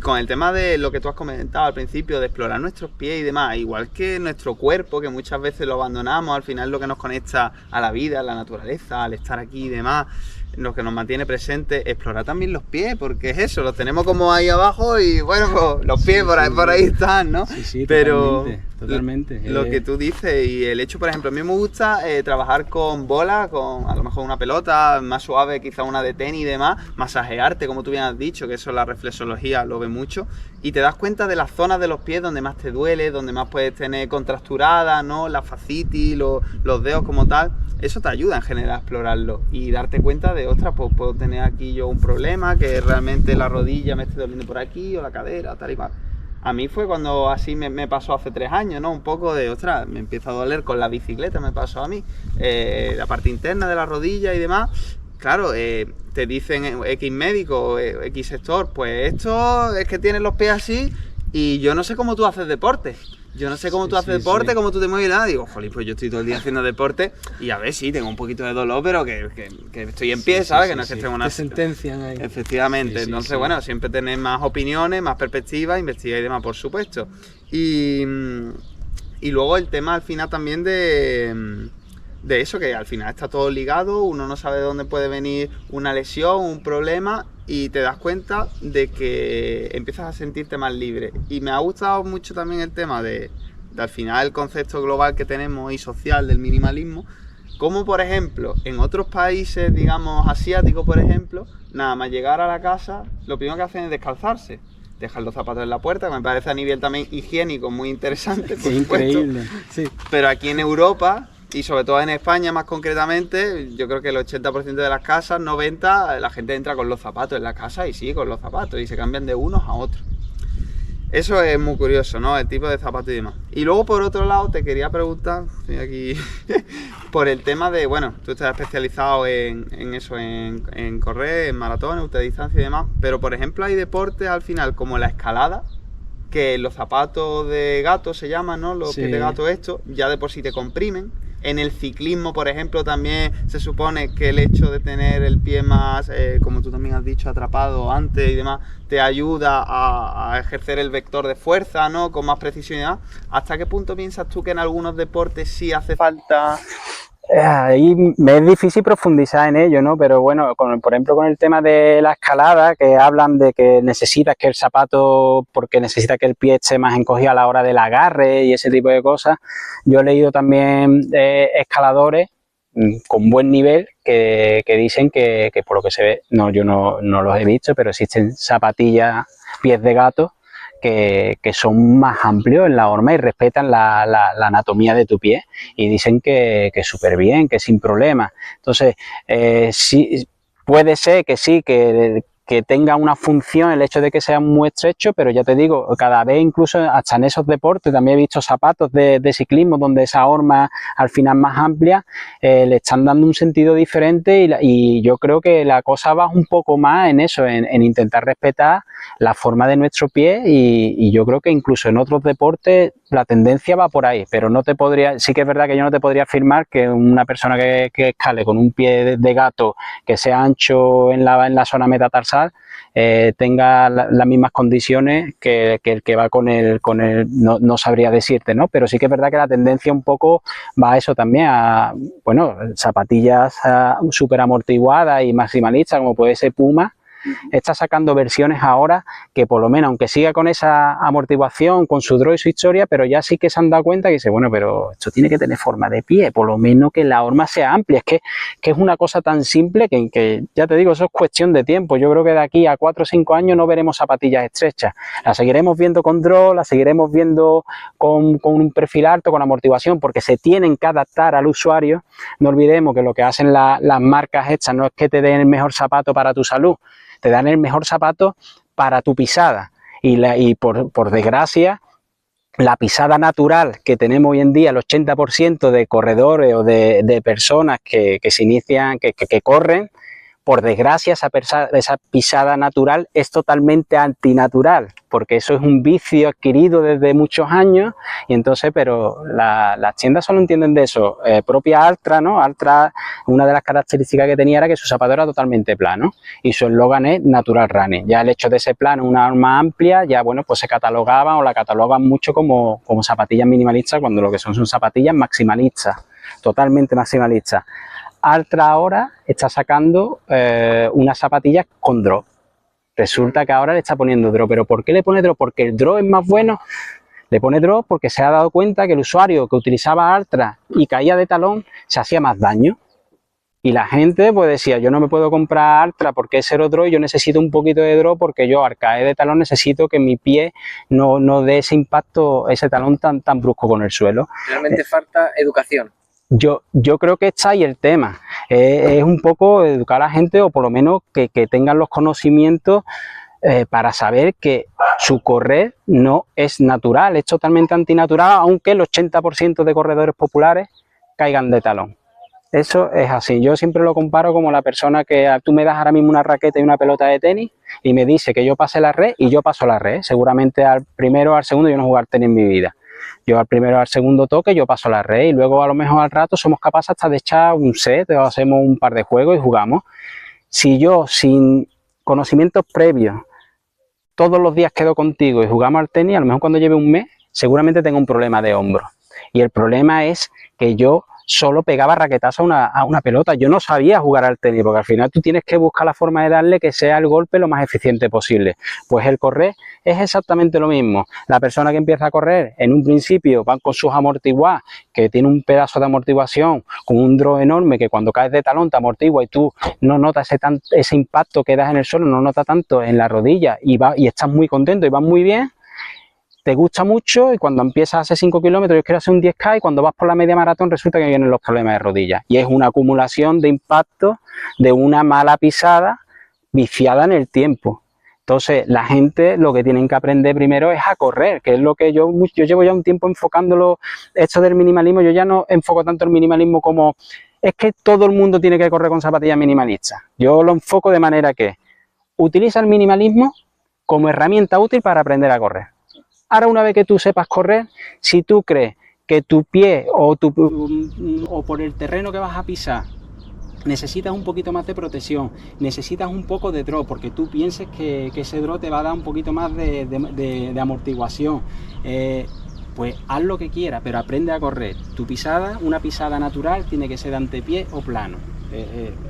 con el tema de lo que tú has comentado al principio, de explorar nuestros pies y demás, igual que nuestro cuerpo, que muchas veces lo abandonamos, al final lo que nos conecta a la vida, a la naturaleza, al estar aquí y demás, lo que nos mantiene presente, explorar también los pies, porque es eso, los tenemos como ahí abajo y bueno, pues, los pies por ahí están, ¿no? Sí, pero totalmente. Lo que tú dices, y el hecho, por ejemplo, a mí me gusta trabajar con bola, con a lo mejor una pelota más suave, quizá una de tenis y demás, masajearte, como tú bien has dicho, que eso la reflexología lo ve mucho, y te das cuenta de las zonas de los pies donde más te duele, donde más puedes tener contracturada, ¿no? La fascitis, los dedos como tal. Eso te ayuda en general a explorarlo y darte cuenta de, ostras, pues puedo tener aquí yo un problema, que realmente la rodilla me esté doliendo por aquí, o la cadera, tal y cual. A mí fue cuando así me pasó hace 3 años, ¿no? Un poco de, ostras, me empieza a doler con la bicicleta, me pasó a mí, la parte interna de la rodilla y demás. Claro, te dicen X médico, X sector, pues esto es que tienes los pies así, y yo no sé cómo tú haces deporte. Yo no sé cómo tú haces deporte, cómo tú te mueves y nada. Digo, jolín, pues yo estoy todo el día haciendo deporte, y a ver, sí, tengo un poquito de dolor, pero que estoy en pie, ¿sabes? Que no es que esté una... Te sentencian ahí. Efectivamente. Entonces, bueno, siempre tener más opiniones, más perspectivas, investigar y demás, por supuesto. Y luego el tema al final también de eso, que al final está todo ligado, uno no sabe de dónde puede venir una lesión, un problema, y te das cuenta de que empiezas a sentirte más libre. Y me ha gustado mucho también el tema de al final el concepto global que tenemos y social del minimalismo, como por ejemplo en otros países, digamos asiáticos por ejemplo, nada más llegar a la casa, lo primero que hacen es descalzarse. Dejar los zapatos en la puerta, que me parece a nivel también higiénico muy interesante, por supuesto. Increíble, sí. Pero aquí en Europa, y sobre todo en España más concretamente, yo creo que el 80% de las casas, 90%, la gente entra con los zapatos en la casa y sigue con los zapatos y se cambian de unos a otros. Eso es muy curioso, ¿no? El tipo de zapatos y demás. Y luego, por otro lado, te quería preguntar, estoy aquí, por el tema de, bueno, tú estás especializado en eso, en correr, en maratón, en ultradistancia y demás, pero por ejemplo hay deportes al final como la escalada, que los zapatos de gato se llaman, ¿no? Los Sí. pies de gato estos, ya de por sí te comprimen. En el ciclismo, por ejemplo, también se supone que el hecho de tener el pie más, como tú también has dicho, atrapado antes y demás, te ayuda a ejercer el vector de fuerza, ¿no? Con más precisión y demás. ¿Hasta qué punto piensas tú que en algunos deportes sí hace falta? Ahí me es difícil profundizar en ello, ¿no? Pero bueno, por ejemplo, con el tema de la escalada, que hablan de que necesitas que el zapato, porque necesita que el pie esté más encogido a la hora del agarre y ese tipo de cosas. Yo he leído también escaladores con buen nivel que dicen que por lo que se ve, no, yo no los he visto, pero existen zapatillas, pies de gato, que son más amplios en la horma y respetan la anatomía de tu pie, y dicen que súper bien, que sin problema. Entonces, sí, puede ser que sí, que tenga una función el hecho de que sea muy estrecho, pero ya te digo, cada vez incluso hasta en esos deportes, también he visto zapatos de ciclismo donde esa horma al final más amplia, le están dando un sentido diferente, y yo creo que la cosa va un poco más en eso, en intentar respetar la forma de nuestro pie, y yo creo que incluso en otros deportes la tendencia va por ahí, pero no te podría, sí que es verdad que yo no te podría afirmar que una persona que escale con un pie de gato que sea ancho en la zona metatarsal tenga las mismas condiciones que el que va con el no sabría decirte, ¿no? Pero sí que es verdad que la tendencia un poco va a eso también, a, bueno, zapatillas súper amortiguadas y maximalistas, como puede ser Puma. Está sacando versiones ahora que por lo menos, aunque siga con esa amortiguación, con su draw y su historia, pero ya sí que se han dado cuenta que dice, bueno, pero esto tiene que tener forma de pie, por lo menos que la horma sea amplia. Es que es una cosa tan simple que ya te digo, eso es cuestión de tiempo. Yo creo que de aquí a 4 o 5 años no veremos zapatillas estrechas. Las seguiremos viendo con draw, las seguiremos viendo con un perfil alto, con amortiguación, porque se tienen que adaptar al usuario. No olvidemos que lo que hacen las marcas estas no es que te den el mejor zapato para tu salud, te dan el mejor zapato para tu pisada, y por desgracia la pisada natural que tenemos hoy en día, el 80% de corredores o de personas que se inician, que corren, por desgracia esa pisada natural es totalmente antinatural, porque eso es un vicio adquirido desde muchos años, y entonces, pero las tiendas solo entienden de eso. Propia Altra, ¿no? Altra, una de las características que tenía era que su zapato era totalmente plano, y su eslogan es Natural Running. Ya el hecho de ese plano, una horma amplia, ya bueno, pues se catalogaban o la catalogan mucho como zapatillas minimalistas, cuando lo que son zapatillas maximalistas, totalmente maximalistas. Altra ahora está sacando unas zapatillas con drop. Resulta que ahora le está poniendo drop. ¿Pero por qué le pone drop? Porque el drop es más bueno. Le pone drop porque se ha dado cuenta que el usuario que utilizaba Altra y caía de talón se hacía más daño. Y la gente pues decía, yo no me puedo comprar Altra porque es cero drop, yo necesito un poquito de drop porque yo al caer de talón necesito que mi pie no dé ese impacto, ese talón tan brusco con el suelo. Realmente falta educación. Yo creo que está ahí el tema, es un poco educar a la gente, o por lo menos que tengan los conocimientos para saber que su correr no es natural, es totalmente antinatural, aunque el 80% de corredores populares caigan de talón. Eso es así. Yo siempre lo comparo como la persona que tú me das ahora mismo una raqueta y una pelota de tenis y me dice que yo pase la red, y yo paso la red. Seguramente al primero o al segundo yo no jugar tenis en mi vida. Yo al primero o al segundo toque yo paso la red, y luego a lo mejor al rato somos capaces hasta de echar un set, o hacemos un par de juegos y jugamos. Si yo sin conocimientos previos todos los días quedo contigo y jugamos al tenis, a lo mejor cuando lleve un mes seguramente tengo un problema de hombro. Y el problema es que yo solo pegaba raquetazo a una pelota. Yo no sabía jugar al tenis, porque al final tú tienes que buscar la forma de darle que sea el golpe lo más eficiente posible. Pues el correr es exactamente lo mismo. La persona que empieza a correr, en un principio van con sus amortiguadas, que tiene un pedazo de amortiguación, con un draw enorme, que cuando caes de talón te amortigua y tú no notas ese impacto que das en el suelo, no notas tanto en la rodilla, y estás muy contento y vas muy bien. Te gusta mucho, y cuando empiezas a hacer 5 kilómetros, yo quiero hacer un 10K, y cuando vas por la media maratón resulta que vienen los problemas de rodillas. Y es una acumulación de impactos de una mala pisada viciada en el tiempo. Entonces, la gente lo que tienen que aprender primero es a correr, que es lo que yo llevo ya un tiempo enfocándolo, esto del minimalismo. Yo ya no enfoco tanto el minimalismo como, es que todo el mundo tiene que correr con zapatillas minimalistas. Yo lo enfoco de manera que utiliza el minimalismo como herramienta útil para aprender a correr. Ahora, una vez que tú sepas correr, si tú crees que tu pie o por el terreno que vas a pisar necesitas un poquito más de protección, necesitas un poco de drop, porque tú pienses que ese drop te va a dar un poquito más de amortiguación, pues haz lo que quieras, pero aprende a correr. Tu pisada, una pisada natural, tiene que ser de antepié o plano,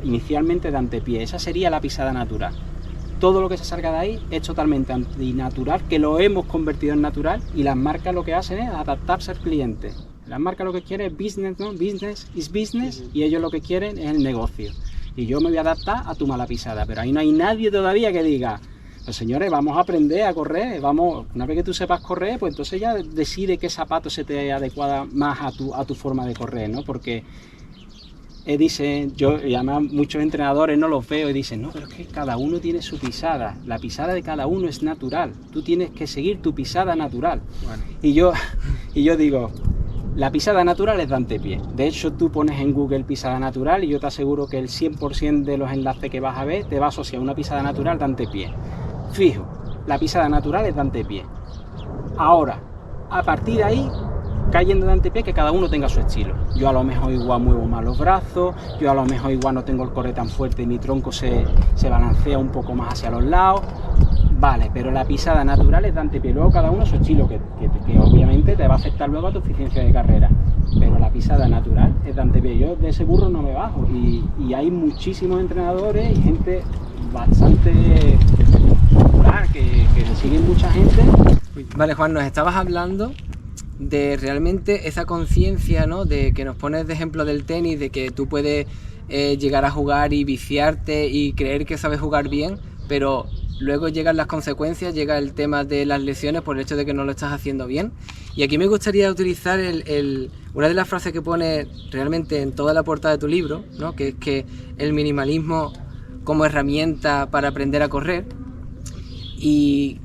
inicialmente de antepié, esa sería la pisada natural. Todo lo que se salga de ahí es totalmente antinatural, que lo hemos convertido en natural, y las marcas lo que hacen es adaptarse al cliente. Las marcas lo que quieren es business, ¿no? Business is business, y ellos lo que quieren es el negocio. Y yo me voy a adaptar a tu mala pisada, pero ahí no hay nadie todavía que diga, pues señores, vamos a aprender a correr, vamos, una vez que tú sepas correr, pues entonces ya decide qué zapato se te adecua más a tu forma de correr, ¿no? Porque dicen, y además muchos entrenadores no los veo y dicen, no, pero es que cada uno tiene su pisada, la pisada de cada uno es natural, tú tienes que seguir tu pisada natural. Bueno. Y yo digo, la pisada natural es de antepié. De hecho, tú pones en Google pisada natural y yo te aseguro que el 100% de los enlaces que vas a ver te va a asociar una pisada natural de antepié. Fijo, la pisada natural es de antepié. Ahora, a partir de ahí, cayendo de antepié, que cada uno tenga su estilo. Yo a lo mejor igual muevo más los brazos, yo a lo mejor igual no tengo el core tan fuerte y mi tronco se balancea un poco más hacia los lados. Vale, pero la pisada natural es de antepié. Luego cada uno su estilo, que obviamente te va a afectar luego a tu eficiencia de carrera. Pero la pisada natural es de antepié. Yo de ese burro no me bajo. Y hay muchísimos entrenadores y gente bastante popular que siguen mucha gente. Vale, Juan, nos estabas hablando de realmente esa conciencia, ¿no? De que nos pones de ejemplo del tenis, de que tú puedes llegar a jugar y viciarte y creer que sabes jugar bien, pero luego llegan las consecuencias, llega el tema de las lesiones por el hecho de que no lo estás haciendo bien. Y aquí me gustaría utilizar una de las frases que pone realmente en toda la portada de tu libro, ¿no? Que es que el minimalismo como herramienta para aprender a correr. Y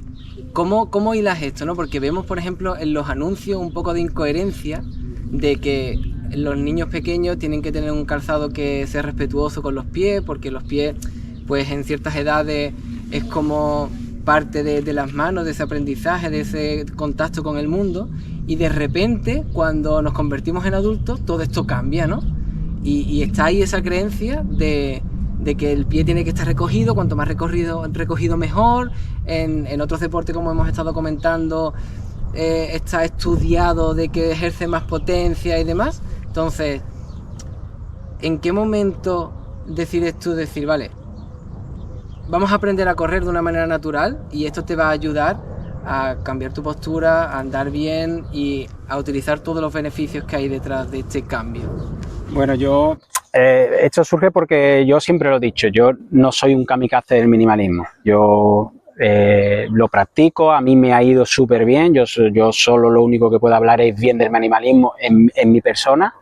¿cómo hilas esto, ¿no? Porque vemos, por ejemplo, en los anuncios un poco de incoherencia de que los niños pequeños tienen que tener un calzado que sea respetuoso con los pies, porque los pies, pues en ciertas edades es como parte de las manos, de ese aprendizaje, de ese contacto con el mundo, y de repente, cuando nos convertimos en adultos, todo esto cambia, ¿no? Y está ahí esa creencia de que el pie tiene que estar recogido, cuanto más recogido mejor. En otros deportes, como hemos estado comentando, está estudiado de que ejerce más potencia y demás. Entonces, ¿en qué momento decides tú decir, vale, vamos a aprender a correr de una manera natural y esto te va a ayudar a cambiar tu postura, a andar bien y a utilizar todos los beneficios que hay detrás de este cambio? Bueno, esto surge porque yo siempre lo he dicho, yo no soy un kamikaze del minimalismo. Yo lo practico, a mí me ha ido súper bien, yo solo lo único que puedo hablar es bien del minimalismo en mi persona,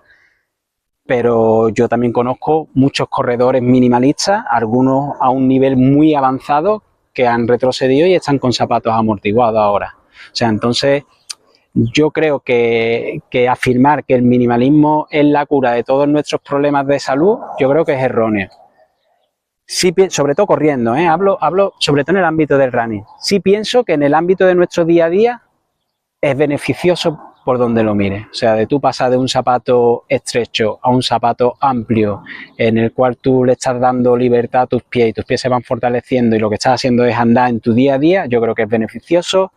pero yo también conozco muchos corredores minimalistas, algunos a un nivel muy avanzado que han retrocedido y están con zapatos amortiguados ahora. O sea, entonces yo creo que afirmar que el minimalismo es la cura de todos nuestros problemas de salud, yo creo que es erróneo. Sí, sobre todo corriendo, hablo sobre todo en el ámbito del running. Sí pienso que en el ámbito de nuestro día a día es beneficioso por donde lo mires. O sea, de tú pasar de un zapato estrecho a un zapato amplio, en el cual tú le estás dando libertad a tus pies y tus pies se van fortaleciendo y lo que estás haciendo es andar en tu día a día, yo creo que es beneficioso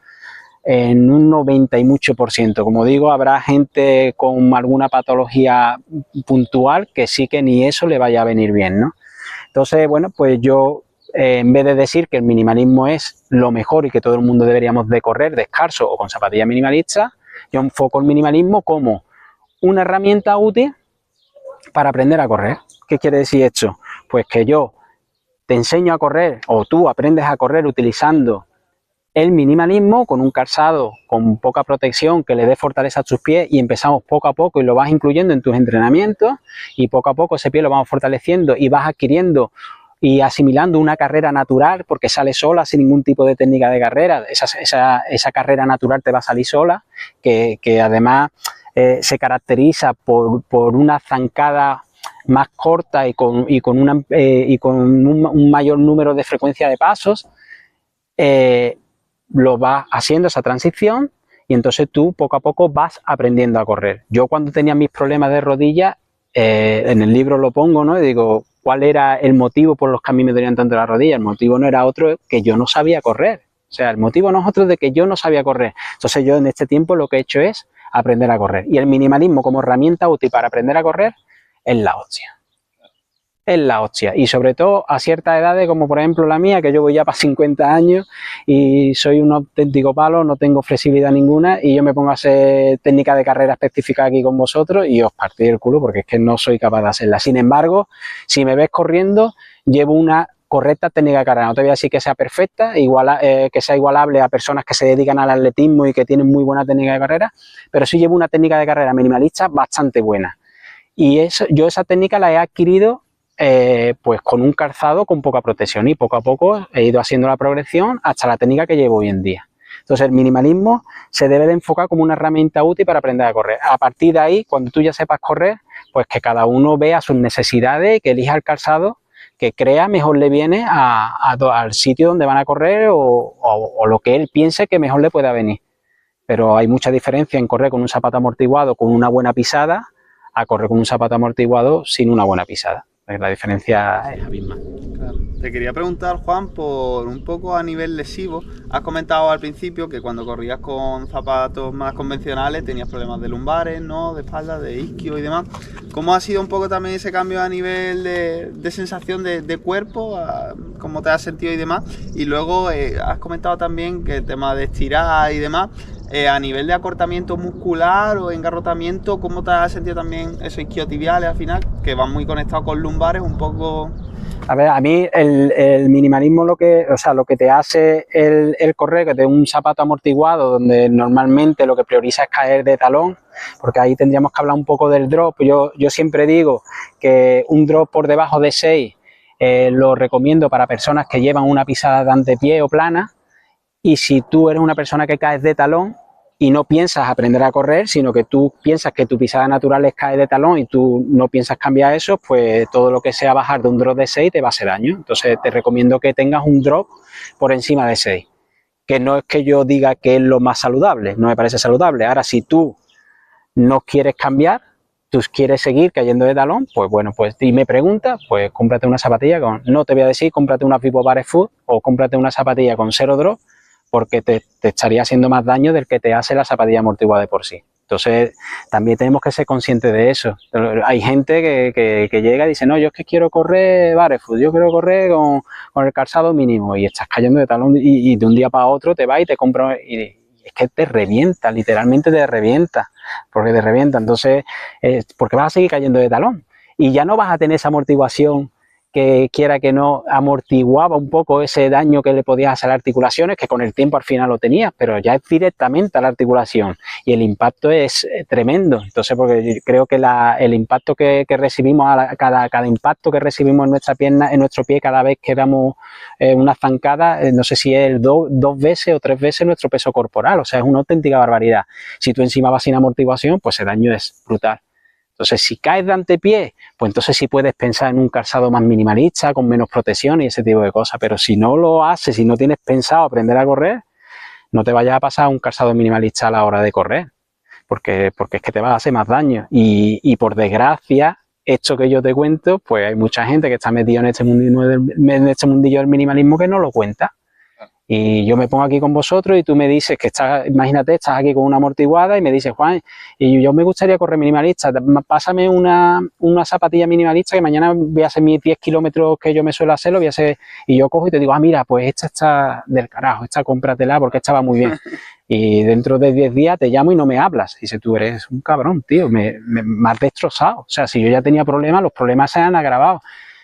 en un 90 y mucho por ciento. Como digo, habrá gente con alguna patología puntual que sí que ni eso le vaya a venir bien, ¿no? Entonces, bueno, pues yo, en vez de decir que el minimalismo es lo mejor y que todo el mundo deberíamos de correr descalzo o con zapatillas minimalistas, yo enfoco el minimalismo como una herramienta útil para aprender a correr. ¿Qué quiere decir esto? Pues que yo te enseño a correr o tú aprendes a correr utilizando el minimalismo con un calzado con poca protección que le dé fortaleza a tus pies y empezamos poco a poco y lo vas incluyendo en tus entrenamientos y poco a poco ese pie lo vamos fortaleciendo y vas adquiriendo y asimilando una carrera natural porque sale sola sin ningún tipo de técnica de carrera. Esa carrera natural te va a salir sola, que además se caracteriza por una zancada más corta y con un mayor número de frecuencia de pasos. Lo vas haciendo esa transición y entonces tú poco a poco vas aprendiendo a correr. Yo cuando tenía mis problemas de rodillas, en el libro lo pongo, ¿no? Y digo, ¿cuál era el motivo por los que a mí me dolían tanto las rodillas? El motivo no era otro que yo no sabía correr. O sea, el motivo no es otro de que yo no sabía correr. Entonces yo en este tiempo lo que he hecho es aprender a correr. Y el minimalismo como herramienta útil para aprender a correr es la hostia. Es la hostia. Y sobre todo a ciertas edades, como por ejemplo la mía, que yo voy ya para 50 años y soy un auténtico palo, no tengo flexibilidad ninguna, y yo me pongo a hacer técnica de carrera específica aquí con vosotros y os partí el culo porque es que no soy capaz de hacerla. Sin embargo, si me ves corriendo, llevo una correcta técnica de carrera. No te voy a decir que sea perfecta, que sea igualable a personas que se dedican al atletismo y que tienen muy buena técnica de carrera, pero sí llevo una técnica de carrera minimalista bastante buena. Y yo esa técnica la he adquirido pues con un calzado con poca protección, y poco a poco he ido haciendo la progresión hasta la técnica que llevo hoy en día. Entonces el minimalismo se debe de enfocar como una herramienta útil para aprender a correr. A partir de ahí, cuando tú ya sepas correr, pues que cada uno vea sus necesidades y que elija el calzado que crea mejor le viene al sitio donde van a correr o lo que él piense que mejor le pueda venir. Pero hay mucha diferencia en correr con un zapato amortiguado con una buena pisada a correr con un zapato amortiguado sin una buena pisada. La diferencia es abismal. Claro. Te quería preguntar, Juan, por un poco a nivel lesivo. Has comentado al principio que cuando corrías con zapatos más convencionales tenías problemas de lumbares, ¿no? De espalda, de isquio y demás. ¿Cómo ha sido un poco también ese cambio a nivel de sensación de cuerpo? ¿Cómo te has sentido y demás? Y luego has comentado también que el tema de estirar y demás. A nivel de acortamiento muscular o engarrotamiento, ¿cómo te has sentido también esos isquiotibiales al final? Que van muy conectados con lumbares, un poco... A ver, a mí el minimalismo lo que te hace el correr, que de un zapato amortiguado, donde normalmente lo que prioriza es caer de talón, porque ahí tendríamos que hablar un poco del drop. Yo siempre digo que un drop por debajo de 6 lo recomiendo para personas que llevan una pisada de antepié o plana. Y si tú eres una persona que caes de talón y no piensas aprender a correr, sino que tú piensas que tu pisada natural es caer de talón y tú no piensas cambiar eso, pues todo lo que sea bajar de un drop de 6 te va a hacer daño. Entonces te recomiendo que tengas un drop por encima de 6, que no es que yo diga que es lo más saludable, no me parece saludable. Ahora, si tú no quieres cambiar, tú quieres seguir cayendo de talón, pues bueno, pues y me preguntas, pues cómprate una zapatilla no te voy a decir cómprate una Vivo Barefoot o cómprate una zapatilla con 0 drop, porque te estaría haciendo más daño del que te hace la zapatilla amortiguada de por sí. Entonces, también tenemos que ser conscientes de eso. Hay gente que llega y dice, no, yo es que quiero correr barefoot, yo quiero correr con el calzado mínimo, y estás cayendo de talón y de un día para otro te vas y te compras, y es que te revienta, literalmente te revienta, porque te revienta. Entonces, porque vas a seguir cayendo de talón y ya no vas a tener esa amortiguación que quiera que no amortiguaba un poco ese daño que le podías hacer a las articulaciones, que con el tiempo al final lo tenías, pero ya es directamente a la articulación y el impacto es tremendo. Entonces, porque creo que el impacto que recibimos, cada impacto que recibimos en nuestra pierna, en nuestro pie, cada vez que damos una zancada, no sé si es 2 veces o 3 veces nuestro peso corporal. O sea, es una auténtica barbaridad. Si tú encima vas sin amortiguación, pues el daño es brutal. Entonces, si caes de antepié, pues entonces sí puedes pensar en un calzado más minimalista, con menos protección y ese tipo de cosas. Pero si no lo haces, si no tienes pensado aprender a correr, no te vayas a pasar un calzado minimalista a la hora de correr, porque es que te vas a hacer más daño. Y por desgracia, esto que yo te cuento, pues hay mucha gente que está metida en este mundillo del minimalismo que no lo cuenta. Y yo me pongo aquí con vosotros y tú me dices que imagínate, estás aquí con una amortiguada y me dices, Juan, y yo me gustaría correr minimalista, pásame una zapatilla minimalista que mañana voy a hacer mis 10 kilómetros que yo me suelo hacer, lo voy a hacer, y yo cojo y te digo, mira, pues esta está del carajo, esta cómpratela porque esta va muy bien. Y dentro de 10 días te llamo y no me hablas. Y dices, tú eres un cabrón, tío, me has destrozado. O sea, si yo ya tenía problemas, los problemas se han agravado.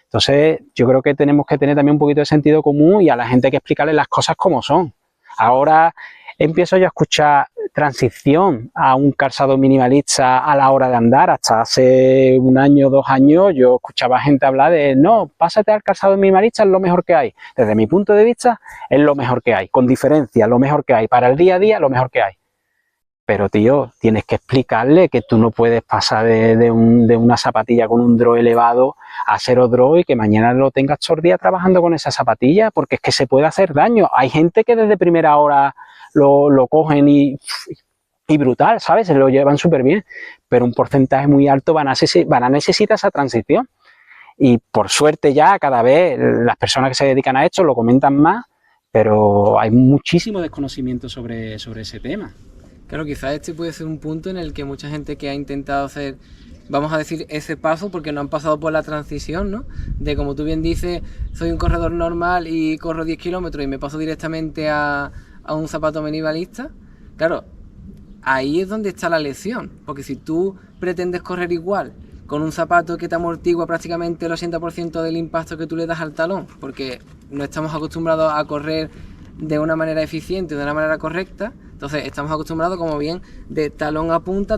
Entonces, yo creo que tenemos que tener también un poquito de sentido común y a la gente hay que explicarle las cosas como son. Ahora empiezo yo a escuchar transición a un calzado minimalista a la hora de andar. Hasta hace 1 año, 2 años, yo escuchaba gente hablar de, no, pásate al calzado minimalista, es lo mejor que hay. Desde mi punto de vista, es lo mejor que hay, con diferencia, lo mejor que hay. Para el día a día, lo mejor que hay. Pero, tío, tienes que explicarle que tú no puedes pasar de una zapatilla con un draw elevado a 0 draw y que mañana lo tengas todo el día trabajando con esa zapatilla, porque es que se puede hacer daño. Hay gente que desde primera hora lo cogen y y brutal, ¿sabes? Se lo llevan súper bien, pero un porcentaje muy alto van a necesitar esa transición. Y por suerte ya cada vez las personas que se dedican a esto lo comentan más, pero hay muchísimo desconocimiento sobre ese tema. Claro, quizás este puede ser un punto en el que mucha gente que ha intentado hacer, vamos a decir, ese paso, porque no han pasado por la transición, ¿no? De, como tú bien dices, soy un corredor normal y corro 10 kilómetros y me paso directamente a un zapato minimalista. Claro, ahí es donde está la lección, porque si tú pretendes correr igual con un zapato que te amortigua prácticamente el 80% del impacto que tú le das al talón, porque no estamos acostumbrados a correr de una manera eficiente, de una manera correcta, entonces estamos acostumbrados, como bien, de talón a punta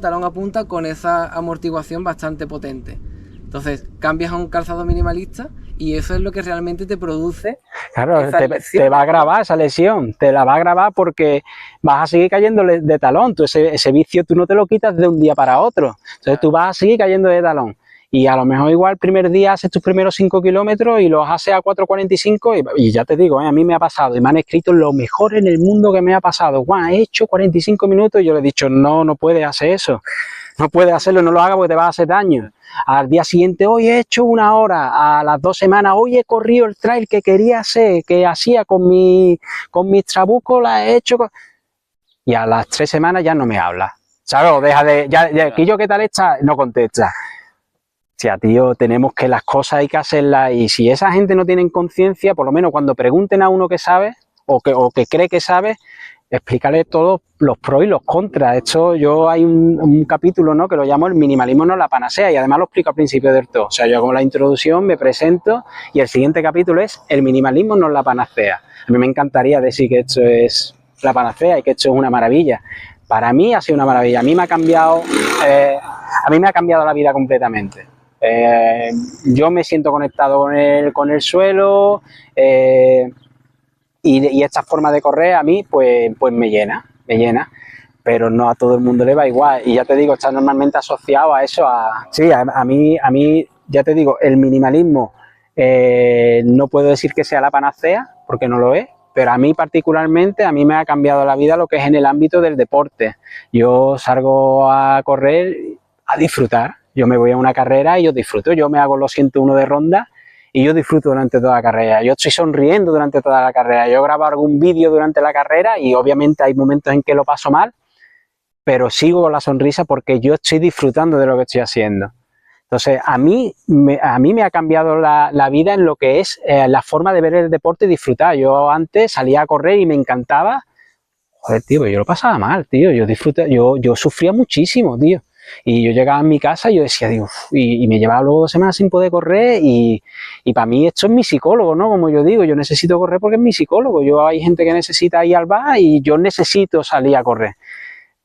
con esa amortiguación bastante potente. Entonces cambias a un calzado minimalista y eso es lo que realmente te produce. Claro, te va a grabar esa lesión, te la va a grabar porque vas a seguir cayendo de talón. Tú ese vicio tú no te lo quitas de un día para otro. Entonces tú vas a seguir cayendo de talón. Y a lo mejor igual el primer día haces tus primeros 5 kilómetros y los haces a 4:45 y ya te digo, a mí me ha pasado y me han escrito lo mejor en el mundo que me ha pasado. Juan, he hecho 45 minutos y yo le he dicho, no puedes hacer eso. No puedes hacerlo, no lo hagas porque te vas a hacer daño. Al día siguiente, hoy he hecho 1 hora. A las 2 semanas, hoy he corrido el trail que quería hacer, que hacía con mis trabucos, la he hecho. Y a las 3 semanas ya no me habla. ¿Sabes? O deja de, ya, Quillo, ¿qué tal está? No contesta. O sea, tío, tenemos que las cosas hay que hacerlas y si esa gente no tiene conciencia, por lo menos cuando pregunten a uno que sabe o que cree que sabe, explicarle todos los pros y los contras. Esto hay un capítulo, ¿no?, que lo llamo el minimalismo no es la panacea y además lo explico al principio del todo. O sea, yo como la introducción me presento y el siguiente capítulo es el minimalismo no es la panacea. A mí me encantaría decir que esto es la panacea y que esto es una maravilla. Para mí ha sido una maravilla. A mí me ha cambiado la vida completamente. Yo me siento conectado con el suelo y esta forma de correr a mí pues me llena, pero no a todo el mundo le va igual y ya te digo, está normalmente asociado a eso, sí, a mí ya te digo, el minimalismo no puedo decir que sea la panacea porque no lo es, pero a mí particularmente, a mí me ha cambiado la vida lo que es en el ámbito del deporte. Yo salgo a correr a disfrutar. Yo me voy a una carrera y yo disfruto. Yo me hago los 101 de ronda y yo disfruto durante toda la carrera. Yo estoy sonriendo durante toda la carrera. Yo grabo algún vídeo durante la carrera y obviamente hay momentos en que lo paso mal, pero sigo con la sonrisa porque yo estoy disfrutando de lo que estoy haciendo. Entonces, a mí me ha cambiado la vida en lo que es la forma de ver el deporte y disfrutar. Yo antes salía a correr y me encantaba. Joder, tío, yo lo pasaba mal, tío. Yo sufría muchísimo, tío. Y yo llegaba a mi casa y yo decía, digo, y me llevaba luego 2 semanas sin poder correr y para mí esto es mi psicólogo, ¿no? Como yo digo, yo necesito correr porque es mi psicólogo. Hay gente que necesita ir al bar y yo necesito salir a correr.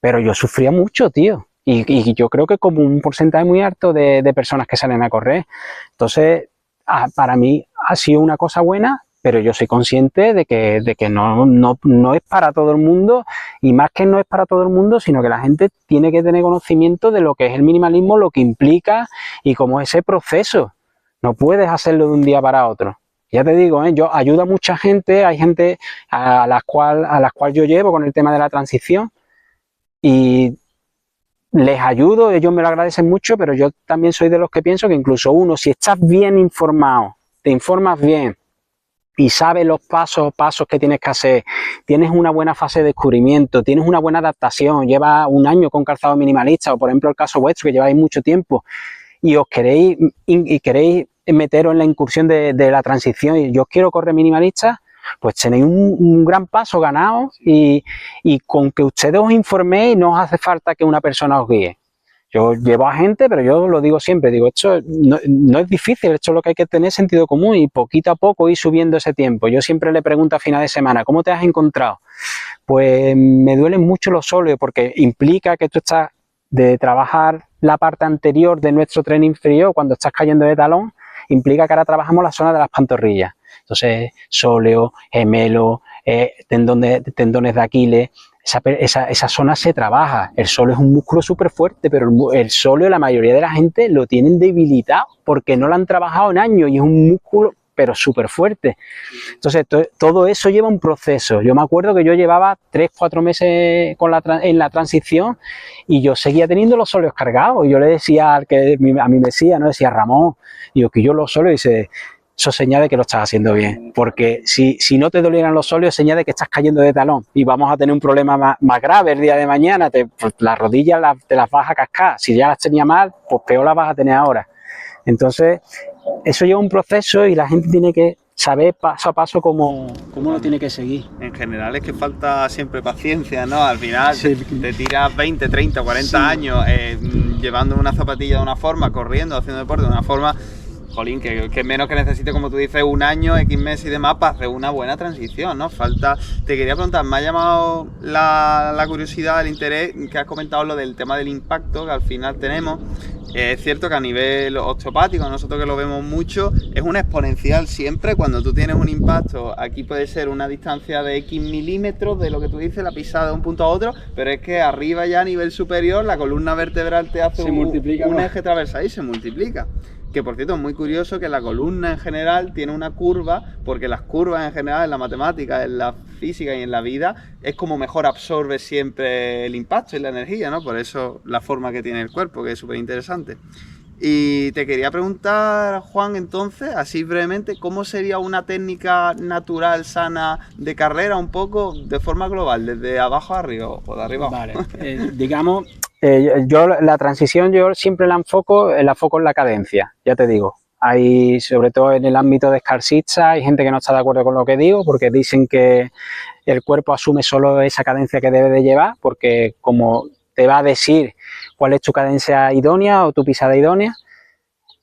Pero yo sufría mucho, tío. Y yo creo que como un porcentaje muy alto de personas que salen a correr. Entonces, para mí ha sido una cosa buena, pero yo soy consciente de que no es para todo el mundo, y más que no es para todo el mundo, sino que la gente tiene que tener conocimiento de lo que es el minimalismo, lo que implica y cómo es ese proceso. No puedes hacerlo de un día para otro. Ya te digo, yo ayudo a mucha gente, hay gente a las cual yo llevo con el tema de la transición y les ayudo, ellos me lo agradecen mucho, pero yo también soy de los que pienso que incluso uno, si estás bien informado, te informas bien, y sabes los pasos que tienes que hacer, tienes una buena fase de descubrimiento, tienes una buena adaptación, llevas 1 año con calzado minimalista, o por ejemplo el caso vuestro que lleváis mucho tiempo y os queréis meteros en la incursión de la transición y yo quiero correr minimalista, pues tenéis un gran paso ganado y con que ustedes os informéis no os hace falta que una persona os guíe. Yo llevo a gente, pero yo lo digo siempre, digo, esto no es difícil, esto es lo que hay que tener sentido común y poquito a poco ir subiendo ese tiempo. Yo siempre le pregunto a final de semana, ¿cómo te has encontrado? Pues me duelen mucho los óleos porque implica que tú estás de trabajar la parte anterior de nuestro tren inferior cuando estás cayendo de talón, implica que ahora trabajamos la zona de las pantorrillas. Entonces, sóleo, gemelo, tendones de Aquiles, esa zona se trabaja. El sóleo es un músculo súper fuerte, pero el sóleo la mayoría de la gente lo tienen debilitado porque no lo han trabajado en años y es un músculo pero súper fuerte. Entonces, todo eso lleva un proceso. Yo me acuerdo que yo llevaba 3-4 meses en la transición y yo seguía teniendo los óleos cargados. Y yo le decía al que a mí me decía, ¿no? Decía Ramón, digo, que yo los óleos, dice, eso señala de que lo estás haciendo bien, porque si no te dolieran los óleos, señala de que estás cayendo de talón y vamos a tener un problema más grave el día de mañana. Pues las rodillas te las vas a cascar, si ya las tenía mal, pues peor las vas a tener ahora. Entonces, eso lleva un proceso y la gente tiene que saber paso a paso cómo lo tiene que seguir. En general es que falta siempre paciencia, ¿no? Al final sí, te tiras 20, 30, 40 sí. años llevando una zapatilla de una forma, corriendo, haciendo deporte de una forma. Jolín, que menos que necesite, como tú dices, un año, X meses y demás para hacer una buena transición, ¿no? Te quería preguntar, me ha llamado la curiosidad, el interés, que has comentado lo del tema del impacto que al final tenemos. Es cierto que a nivel osteopático, nosotros que lo vemos mucho, es una exponencial siempre. Cuando tú tienes un impacto, aquí puede ser una distancia de X milímetros de lo que tú dices, la pisada de un punto a otro, pero es que arriba ya a nivel superior la columna vertebral te hace un eje transversal y se multiplica. Que por cierto es muy curioso que la columna en general tiene una curva, porque las curvas en general en la matemática, en la física y en la vida es como mejor absorbe siempre el impacto y la energía, ¿no? Por eso la forma que tiene el cuerpo, que es súper interesante. Y te quería preguntar, Juan, entonces, así brevemente, ¿cómo sería una técnica natural, sana de carrera, un poco de forma global, desde abajo a arriba o de arriba abajo? Vale, digamos... yo la transición yo siempre la enfoco en la cadencia, ya te digo. Hay, sobre todo en el ámbito de escarcista, hay gente que no está de acuerdo con lo que digo porque dicen que el cuerpo asume solo esa cadencia que debe de llevar, porque como te va a decir cuál es tu cadencia idónea o tu pisada idónea,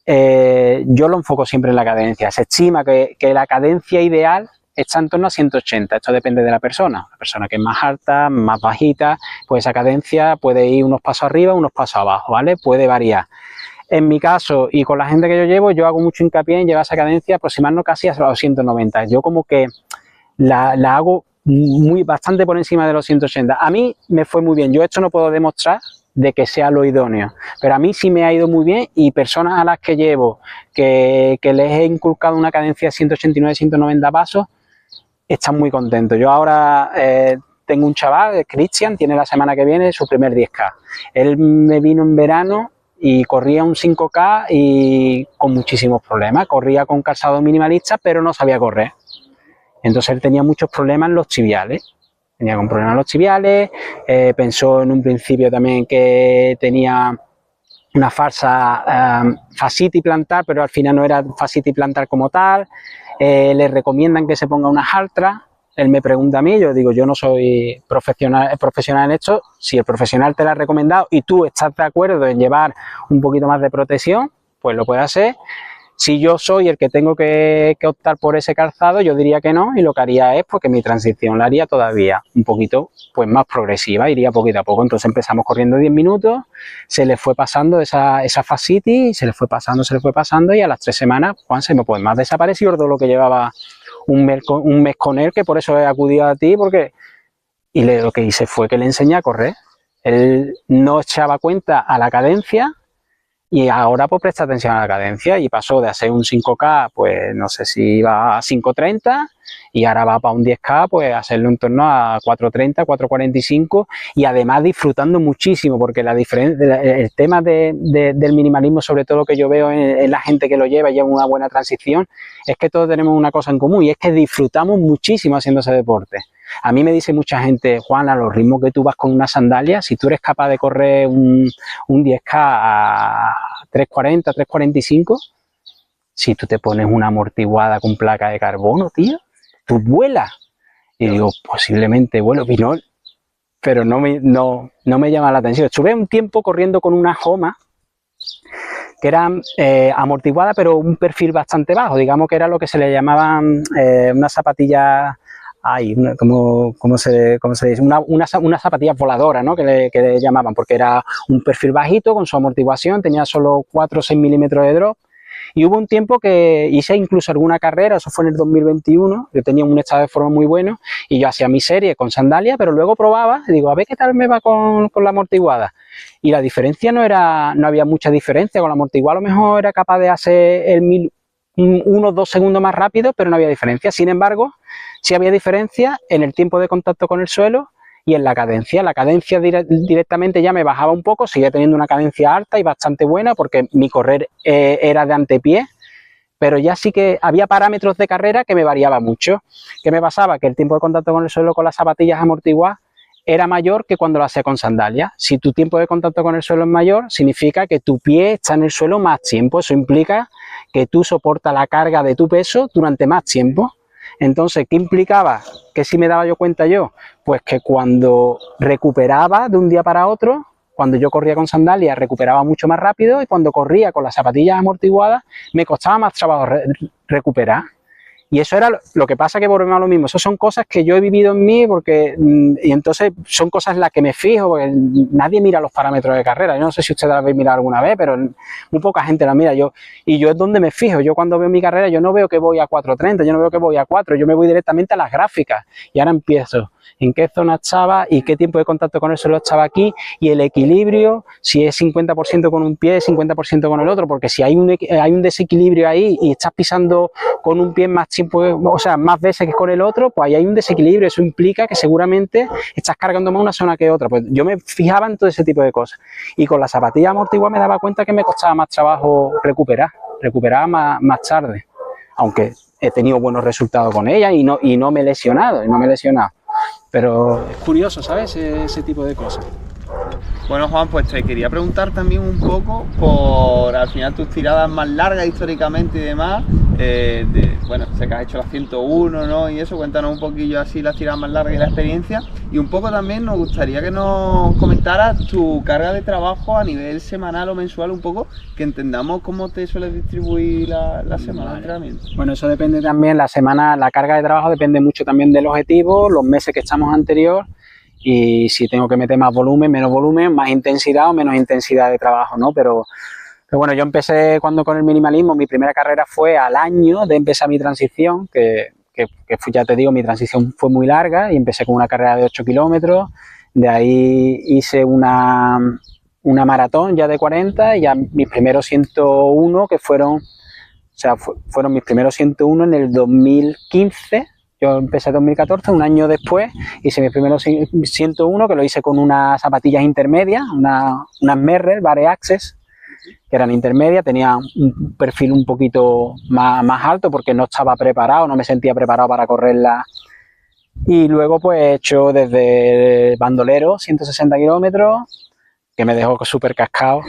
yo lo enfoco siempre en la cadencia. Se estima que la cadencia ideal está en torno a 180, esto depende de la persona que es más alta, más bajita, pues esa cadencia puede ir unos pasos arriba, unos pasos abajo, ¿vale? Puede variar. En mi caso y con la gente que yo llevo, yo hago mucho hincapié en llevar esa cadencia aproximarnos casi a los 190, yo como que la hago bastante por encima de los 180, a mí me fue muy bien, yo esto no puedo demostrar de que sea lo idóneo, pero a mí sí me ha ido muy bien y personas a las que llevo, que les he inculcado una cadencia de 189-190 pasos, están muy contentos. Yo ahora tengo un chaval, Cristian, tiene la semana que viene su primer 10K. Él me vino en verano y corría un 5K y con muchísimos problemas. Corría con calzado minimalista, pero no sabía correr. Entonces él tenía muchos problemas en los tibiales. Pensó en un principio también que tenía una falsa fascitis plantar, pero al final no era fascitis plantar como tal. Le recomiendan que se ponga unas haltras. Él me pregunta a mí, yo digo, yo no soy profesional en esto. Si el profesional te lo ha recomendado y tú estás de acuerdo en llevar un poquito más de protección, pues lo puedes hacer. Si yo soy el que tengo que optar por ese calzado, yo diría que no, y lo que haría es pues, que mi transición la haría todavía un poquito pues, más progresiva, iría poquito a poco. Entonces empezamos corriendo 10 minutos, se le fue pasando esa fascitis, se le fue pasando y a las 3 semanas, Juan, se me pues más desapareció todo lo que llevaba un mes con él, que por eso he acudido a ti, y lo que hice fue que le enseñé a correr. Él no echaba cuenta a la cadencia, y ahora pues presta atención a la cadencia y pasó de hacer un 5K, pues no sé si iba a 5.30 y ahora va para un 10K, pues hacerlo en torno a 4.30, 4.45 y además disfrutando muchísimo porque el tema del minimalismo, sobre todo lo que yo veo en la gente que lo lleva una buena transición, es que todos tenemos una cosa en común y es que disfrutamos muchísimo haciendo ese deporte. A mí me dice mucha gente, Juan, a los ritmos que tú vas con una sandalia, si tú eres capaz de correr un 10K a 3.40, 3.45, si tú te pones una amortiguada con placa de carbono, tío, tú vuelas. Y digo, posiblemente vuelo, pero no me llama la atención. Estuve un tiempo corriendo con una Homa, que era amortiguada, pero un perfil bastante bajo, digamos que era lo que se le llamaban una zapatilla... ¿Cómo se dice? Una zapatilla voladora, ¿no? que le llamaban, porque era un perfil bajito con su amortiguación, tenía solo 4 o 6 milímetros de drop. Y hubo un tiempo que hice incluso alguna carrera, eso fue en el 2021, yo tenía un estado de forma muy bueno y yo hacía mi serie con sandalia, pero luego probaba y digo, a ver qué tal me va con la amortiguada. Y la diferencia no había mucha diferencia, con la amortiguada a lo mejor era capaz de hacer unos 2 segundos más rápido, pero no había diferencia. Sin embargo, sí había diferencia en el tiempo de contacto con el suelo y en la cadencia. La cadencia directamente ya me bajaba un poco, seguía teniendo una cadencia alta y bastante buena porque mi correr era de antepié, pero ya sí que había parámetros de carrera que me variaba mucho. ¿Qué me pasaba? Que el tiempo de contacto con el suelo con las zapatillas amortiguadas era mayor que cuando lo hacía con sandalias. Si tu tiempo de contacto con el suelo es mayor, significa que tu pie está en el suelo más tiempo. Eso implica que tú soportas la carga de tu peso durante más tiempo. Entonces, ¿qué implicaba? ¿Qué sí me daba yo cuenta yo? Pues que cuando recuperaba de un día para otro, cuando yo corría con sandalias recuperaba mucho más rápido, y cuando corría con las zapatillas amortiguadas me costaba más trabajo recuperar. Y eso era lo que pasa, que volvemos a lo mismo. Eso son cosas que yo he vivido en mí, y entonces son cosas en las que me fijo, porque nadie mira los parámetros de carrera. Yo no sé si ustedes las habéis mirado alguna vez, pero muy poca gente las mira. Y yo es donde me fijo. Yo cuando veo mi carrera, yo no veo que voy a 4:30, yo no veo que voy a 4, yo me voy directamente a las gráficas. Y ahora empiezo en qué zona estaba y qué tiempo de contacto con el suelo estaba aquí, y el equilibrio, si es 50% con un pie, 50% con el otro, porque si hay un desequilibrio ahí y estás pisando con un pie más tiempo, o sea, más veces que con el otro, pues ahí hay un desequilibrio. Eso implica que seguramente estás cargando más una zona que otra. Pues yo me fijaba en todo ese tipo de cosas, y con la zapatilla amortiguada me daba cuenta que me costaba más trabajo recuperaba más tarde, aunque he tenido buenos resultados con ella y no me he lesionado, pero es curioso, ¿sabes? Ese tipo de cosas. Bueno, Juan, pues te quería preguntar también un poco por, al final, tus tiradas más largas históricamente y demás. Bueno, sé que has hecho las 101, ¿no? Y eso, cuéntanos un poquillo así las tiradas más largas y la experiencia. Y un poco también nos gustaría que nos comentaras tu carga de trabajo a nivel semanal o mensual, un poco, que entendamos cómo te sueles distribuir la semana de entrenamiento. Bueno, eso depende también, la carga de trabajo depende mucho también del objetivo, los meses que estamos anterior, y si tengo que meter más volumen, menos volumen, más intensidad o menos intensidad de trabajo, ¿no? Pero bueno, yo empecé con el minimalismo, mi primera carrera fue al año de empezar mi transición, que ya te digo, mi transición fue muy larga, y empecé con una carrera de 8 kilómetros, de ahí hice una maratón ya de 40, y ya mis primeros 101, que fueron mis primeros 101 en el 2015. Yo empecé en 2014, un año después, hice mis primeros 101, que lo hice con unas zapatillas intermedias, unas Merrell Bare Access, que eran intermedias, tenía un perfil un poquito más alto porque no estaba preparado, no me sentía preparado para correrla. Y luego pues he hecho desde el bandolero 160 kilómetros, que me dejó súper cascado,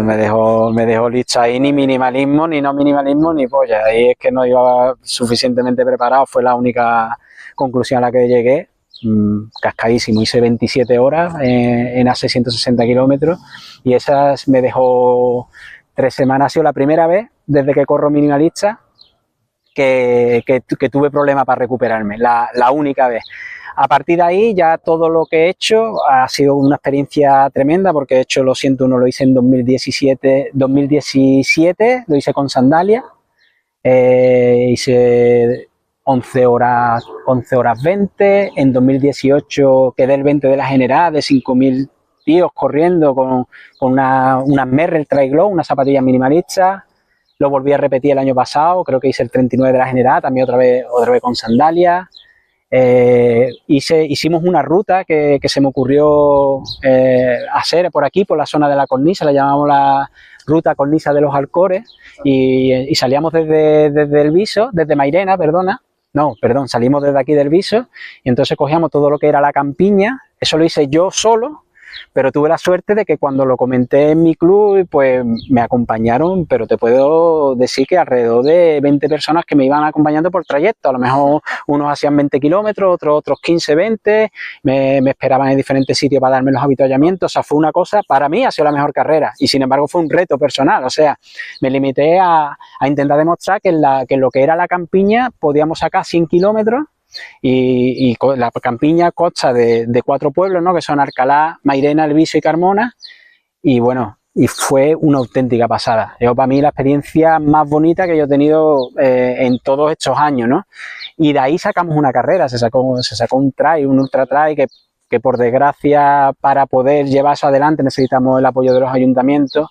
me dejó listo ahí, ni minimalismo, ni no minimalismo, ni polla. Ahí es que no iba suficientemente preparado, fue la única conclusión a la que llegué. Cascadísimo, hice 27 horas en hace 160 kilómetros, y esas me dejó 3 semanas. Ha sido la primera vez desde que corro minimalista que tuve problemas para recuperarme, la única vez. A partir de ahí ya todo lo que he hecho ha sido una experiencia tremenda, porque he hecho los 101, lo hice en 2017, lo hice con sandalias, hice 11 horas 20, en 2018 quedé el 20 de la general de 5.000 tíos corriendo con unas Merrell Trail Glow, una zapatilla minimalista. Lo volví a repetir el año pasado, creo que hice el 39 de la general, también otra vez con sandalias. Hicimos una ruta que se me ocurrió hacer por aquí, por la zona de la cornisa, la llamamos la ruta cornisa de los Alcores, y salíamos desde el Viso, desde Mairena, salimos desde aquí del Viso, y entonces cogíamos todo lo que era la campiña. Eso lo hice yo solo, pero tuve la suerte de que cuando lo comenté en mi club, pues me acompañaron, pero te puedo decir que alrededor de 20 personas que me iban acompañando por trayecto. A lo mejor unos hacían 20 kilómetros, otros 15, 20, me esperaban en diferentes sitios para darme los avituallamientos. O sea, fue una cosa, para mí ha sido la mmejor carrera, y sin embargo fue un reto personal. O sea, me limité a intentar demostrar que en lo que era la campiña podíamos sacar 100 kilómetros, y la campiña consta de 4 pueblos, ¿no? Que son Alcalá, Mairena, El Viso y Carmona, y bueno, y fue una auténtica pasada. Para mí la experiencia más bonita que yo he tenido en todos estos años, ¿no? Y de ahí sacamos una carrera, se sacó un trail, un ultra trail, que por desgracia, para poder llevar eso adelante necesitamos el apoyo de los ayuntamientos,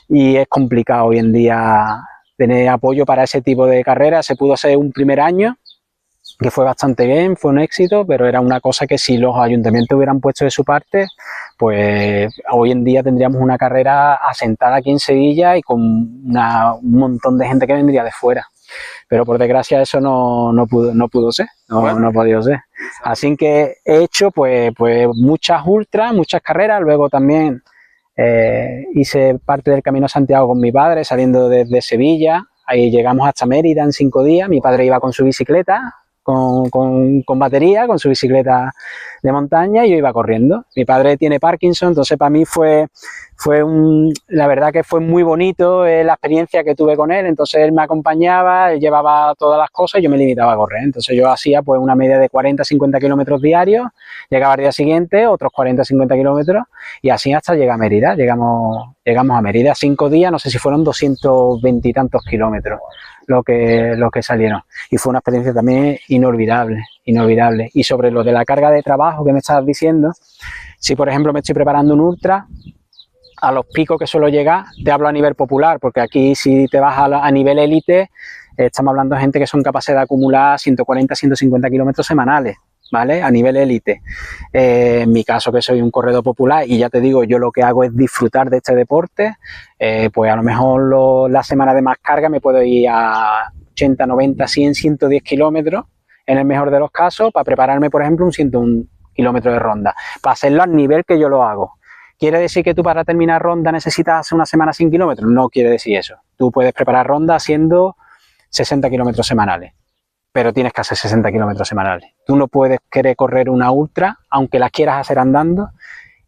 y es complicado hoy en día tener apoyo para ese tipo de carreras. Se pudo hacer un primer año, que fue bastante bien, fue un éxito, pero era una cosa que si los ayuntamientos hubieran puesto de su parte, pues hoy en día tendríamos una carrera asentada aquí en Sevilla y con un montón de gente que vendría de fuera. Pero por desgracia eso no pudo ser, no ha podido ser. Así que he hecho pues muchas ultras, muchas carreras, luego también hice parte del Camino de Santiago con mi padre saliendo desde Sevilla, ahí llegamos hasta Mérida en 5 días, mi padre iba con su bicicleta, con batería, con su bicicleta de montaña, y yo iba corriendo. Mi padre tiene Parkinson, entonces para mí la verdad que fue muy bonito la experiencia que tuve con él. Entonces él me acompañaba, él llevaba todas las cosas y yo me limitaba a correr. Entonces yo hacía pues una media de 40-50 kilómetros diarios, llegaba al día siguiente otros 40-50 kilómetros y así hasta llegar a Mérida. Llegamos a Mérida 5 días, no sé si fueron 220 y tantos kilómetros lo que salieron, y fue una experiencia también inolvidable. Y sobre lo de la carga de trabajo que me estabas diciendo, si por ejemplo me estoy preparando un ultra, a los picos que suelo llegar, te hablo a nivel popular, porque aquí si te vas a nivel élite, estamos hablando de gente que son capaces de acumular 140-150 kilómetros semanales, ¿vale? A nivel élite. En mi caso, que soy un corredor popular, y ya te digo, yo lo que hago es disfrutar de este deporte, pues a lo mejor la semana de más carga me puedo ir a 80, 90, 100, 110 kilómetros, en el mejor de los casos, para prepararme, por ejemplo, un 101 kilómetros de ronda, para hacerlo al nivel que yo lo hago. ¿Quiere decir que tú para terminar ronda necesitas hacer una semana 100 kilómetros? No quiere decir eso. Tú puedes preparar ronda haciendo 60 kilómetros semanales, pero tienes que hacer 60 kilómetros semanales. Tú no puedes querer correr una ultra, aunque la quieras hacer andando,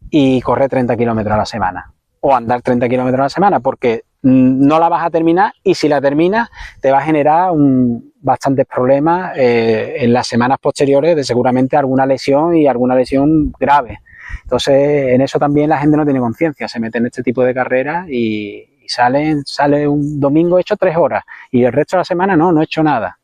y correr 30 kilómetros a la semana, o andar 30 kilómetros a la semana, porque no la vas a terminar, y si la terminas te va a generar bastantes problemas en las semanas posteriores de seguramente alguna lesión, y alguna lesión grave. Entonces en eso también la gente no tiene conciencia, se mete en este tipo de carreras y sale un domingo, he hecho 3 horas, y el resto de la semana no he hecho nada.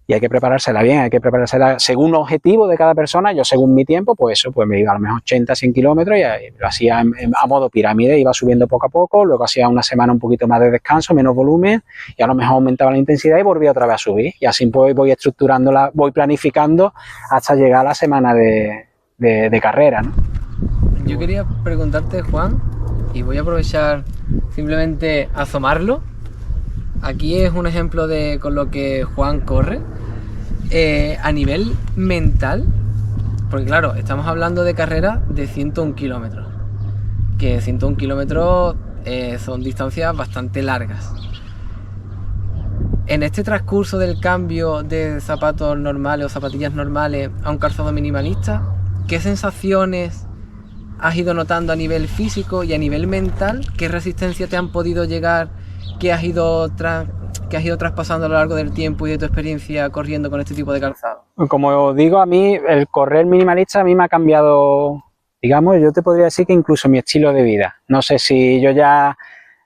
Y hay que preparársela bien, hay que preparársela según objetivo de cada persona. Yo según mi tiempo, pues eso, pues me iba a lo mejor 80, 100 kilómetros, y lo hacía a modo pirámide, iba subiendo poco a poco, luego hacía una semana un poquito más de descanso, menos volumen, y a lo mejor aumentaba la intensidad y volvía otra vez a subir. Y así pues voy estructurándola, voy planificando hasta llegar a la semana de carrera, ¿no? Yo quería preguntarte, Juan, y voy a aprovechar simplemente asomarlo. Aquí es un ejemplo de con lo que Juan corre. A nivel mental, porque claro, estamos hablando de carreras de 101 kilómetros, que 101 kilómetros son distancias bastante largas. En este transcurso del cambio de zapatos normales o zapatillas normales a un calzado minimalista, ¿qué sensaciones has ido notando a nivel físico y a nivel mental? ¿Qué resistencia te han podido llegar que has ido traspasando a lo largo del tiempo y de tu experiencia corriendo con este tipo de calzado? Como digo, a mí el correr minimalista a mí me ha cambiado, digamos, yo te podría decir que incluso mi estilo de vida. No sé si yo ya,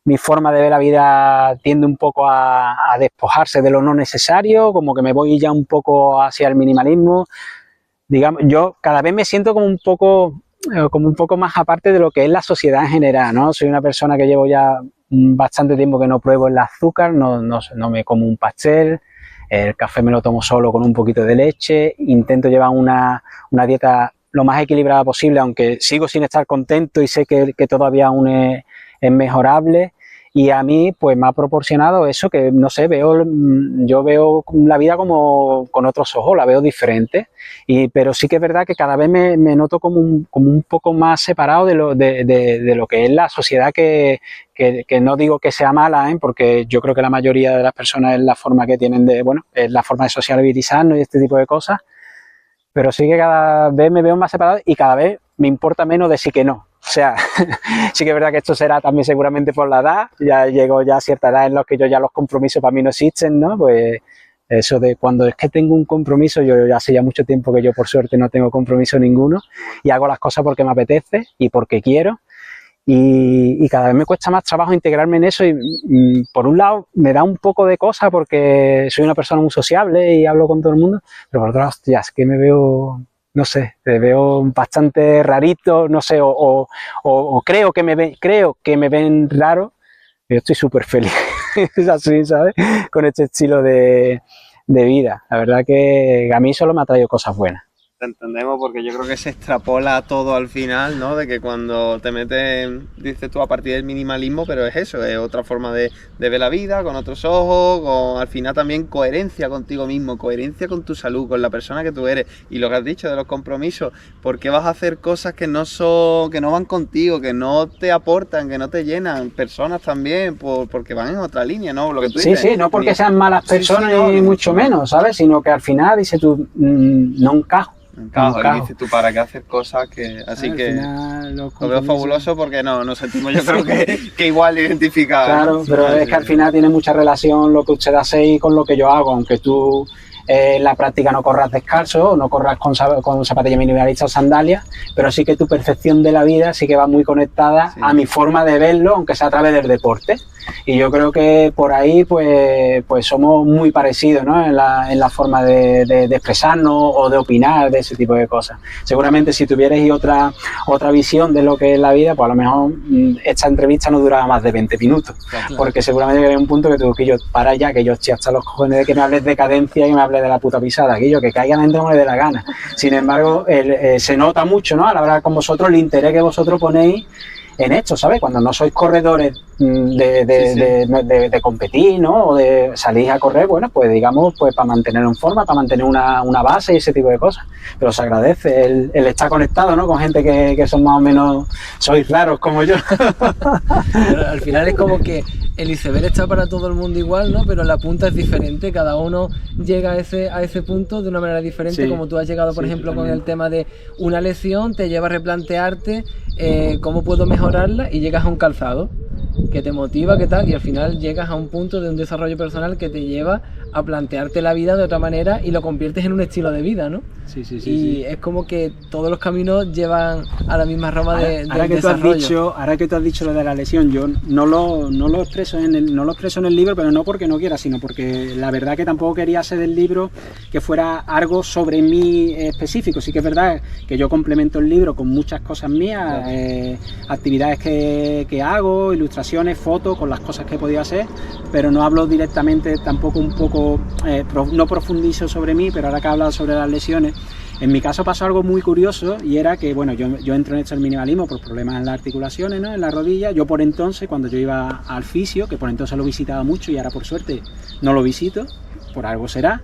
mi forma de ver la vida tiende un poco a despojarse de lo no necesario, como que me voy ya un poco hacia el minimalismo. Digamos, yo cada vez me siento como un poco más aparte de lo que es la sociedad en general, ¿no? Soy una persona que llevo ya bastante tiempo que no pruebo el azúcar, no me como un pastel, el café me lo tomo solo con un poquito de leche, intento llevar una dieta lo más equilibrada posible, aunque sigo sin estar contento y sé que todavía aún es mejorable. Y a mí pues me ha proporcionado eso, que no sé, yo veo la vida como con otros ojos, la veo diferente, pero sí que es verdad que cada vez me noto como un poco más separado de lo que es la sociedad, que no digo que sea mala, porque yo creo que la mayoría de las personas es la forma que tienen es la forma de sociabilizarnos y este tipo de cosas, pero sí que cada vez me veo más separado y cada vez me importa menos decir que no. O sea, sí que es verdad que esto será también seguramente por la edad, ya llego ya a cierta edad en la que ya los compromisos para mí no existen, ¿no? Pues eso de cuando es que tengo un compromiso, yo ya hace ya mucho tiempo que yo por suerte no tengo compromiso ninguno y hago las cosas porque me apetece y porque quiero, y cada vez me cuesta más trabajo integrarme en eso, y por un lado me da un poco de cosa porque soy una persona muy sociable y hablo con todo el mundo, pero por otro lado, hostia, es que me veo... No sé, te veo bastante rarito, no sé, o creo que me ven raro. Yo estoy súper feliz. es así, ¿sabes? Con este estilo de vida. La verdad que a mí solo me ha traído cosas buenas. Te entendemos porque yo creo que se extrapola todo al final, ¿no? De que cuando te metes, dices tú, a partir del minimalismo, pero es eso, es otra forma de ver la vida, con otros ojos, con al final también coherencia contigo mismo, coherencia con tu salud, con la persona que tú eres. Y lo que has dicho de los compromisos, ¿por qué vas a hacer cosas que no van contigo, que no te aportan, que no te llenan? Personas también, porque van en otra línea, ¿no? Lo que tú dices. Sí, no porque sean malas personas, ni mucho menos, ¿sabes? Sino que al final, dices tú, no encajo. Y dices tú, ¿para qué hacer cosas que...? Así que lo veo fabuloso porque nos sentimos, yo creo que igual identificados. Claro, pero es que al final tiene mucha relación lo que usted hace con lo que yo hago, aunque tú en la práctica no corras descalzo, no corras con zapatillas minimalistas o sandalias, pero sí que tu percepción de la vida sí que va muy conectada a mi forma de verlo, aunque sea a través del deporte. Y yo creo que por ahí pues somos muy parecidos, ¿no? en la forma de expresarnos o de opinar de ese tipo de cosas. Seguramente si tuvierais otra visión de lo que es la vida, pues a lo mejor esta entrevista no duraba más de 20 minutos, claro. Porque seguramente hay un punto que tú, Quillo, para ya, que yo estoy hasta los cojones de que me hables de cadencia y me hables de la puta pisada, Quillo, que caiga la gente como le dé la gana. Sin embargo, se nota mucho, ¿no? Al hablar con vosotros, el interés que vosotros ponéis en esto, ¿sabes? Cuando no sois corredores de competir, ¿no? O de salir a correr, bueno, pues digamos, pues para mantener en forma, para mantener una base y ese tipo de cosas. Pero os agradece el estar conectado, ¿no? Con gente que son más o menos, sois raros como yo. Pero al final es como que el iceberg está para todo el mundo igual, ¿no? Pero la punta es diferente, cada uno llega a ese punto de una manera diferente, como tú has llegado, por ejemplo, con el tema de una lesión, te lleva a replantearte cómo puedo mejorarla y llegas a un calzado que te motiva, que tal, y al final llegas a un punto de un desarrollo personal que te lleva a plantearte la vida de otra manera y lo conviertes en un estilo de vida, ¿no? Sí. Es como que todos los caminos llevan a la misma rama de desarrollo. Ahora que tú has dicho lo de la lesión, yo no lo expreso en el libro, pero no porque no quiera, sino porque la verdad que tampoco quería hacer del libro que fuera algo sobre mí específico. Sí que es verdad que yo complemento el libro con muchas cosas mías, actividades que hago, ilustraciones, fotos, con las cosas que he podido hacer, pero no hablo directamente, tampoco un poco, no profundizo sobre mí, pero ahora que he hablado sobre las lesiones, en mi caso pasó algo muy curioso y era que, bueno, yo entro en esto del minimalismo por problemas en las articulaciones, ¿no? En la rodilla. Yo por entonces, cuando yo iba al fisio, que por entonces lo visitaba mucho y ahora por suerte no lo visito, por algo será,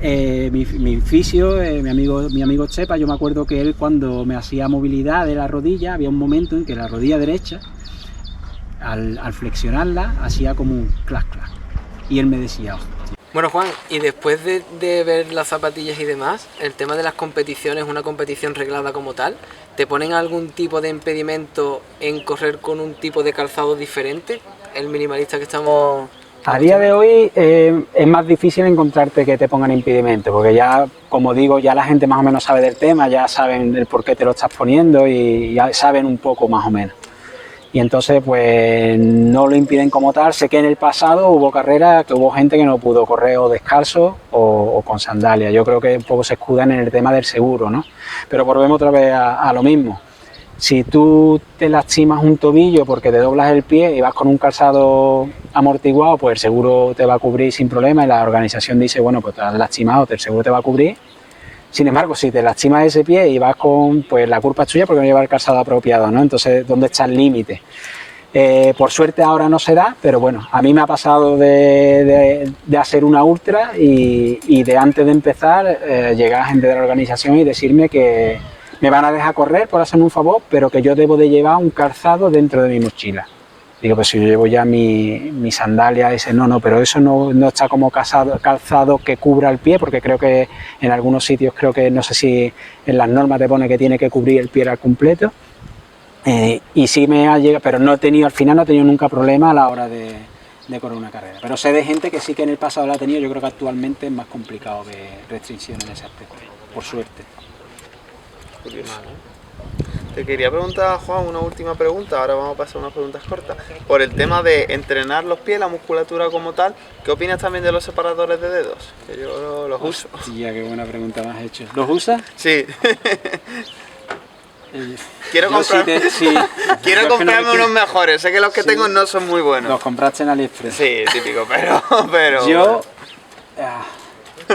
mi fisio, mi amigo Chepa, yo me acuerdo que él cuando me hacía movilidad de la rodilla, había un momento en que la rodilla derecha, al flexionarla, hacía como un clac. Y él me decía... Bueno, Juan, y después de ver las zapatillas y demás, el tema de las competiciones, una competición reglada como tal, ¿te ponen algún tipo de impedimento en correr con un tipo de calzado diferente? El minimalista que estamos... A día de hoy es más difícil encontrarte que te pongan impedimento, porque ya, como digo, ya la gente más o menos sabe del tema, ya saben el por qué te lo estás poniendo y ya saben un poco más o menos. Y entonces pues no lo impiden como tal. Sé que en el pasado hubo carreras que hubo gente que no pudo correr o descalzo o con sandalias. Yo creo que un poco se escudan en el tema del seguro, ¿no? Pero volvemos otra vez a lo mismo. Si tú te lastimas un tobillo porque te doblas el pie y vas con un calzado amortiguado, pues el seguro te va a cubrir sin problema y la organización dice, bueno, pues te has lastimado, el seguro te va a cubrir. Sin embargo, si te lastimas ese pie y vas con, pues la culpa es tuya porque no llevas el calzado apropiado, ¿no? Entonces, ¿dónde está el límite? Por suerte ahora no se da, pero bueno, a mí me ha pasado de hacer una ultra y de antes de empezar llegar gente de la organización y decirme que me van a dejar correr por hacerme un favor, pero que yo debo de llevar un calzado dentro de mi mochila. Digo, pues si yo llevo ya mi sandalia, no, pero eso no está como calzado que cubra el pie, porque creo que en algunos sitios, no sé si en las normas te pone que tiene que cubrir el pie al completo. Y sí me ha llegado, pero al final no he tenido nunca problema a la hora de correr una carrera. Pero sé de gente que sí que en el pasado la ha tenido, yo creo que actualmente es más complicado ver restricciones en ese aspecto, por suerte. Curioso. Te quería preguntar, Juan, una última pregunta, ahora vamos a pasar a unas preguntas cortas. Por el tema de entrenar los pies, la musculatura como tal, ¿qué opinas también de los separadores de dedos? Que yo los uso. Hostia, qué buena pregunta me has hecho. ¿Los usas? Sí. Quiero Yo sí comprarme, te- sí. quiero Yo es que no comprarme me quiero- unos mejores. Sé que los que Sí. tengo no son muy buenos. Los compraste en AliExpress. Sí, típico, pero... Yo... ah,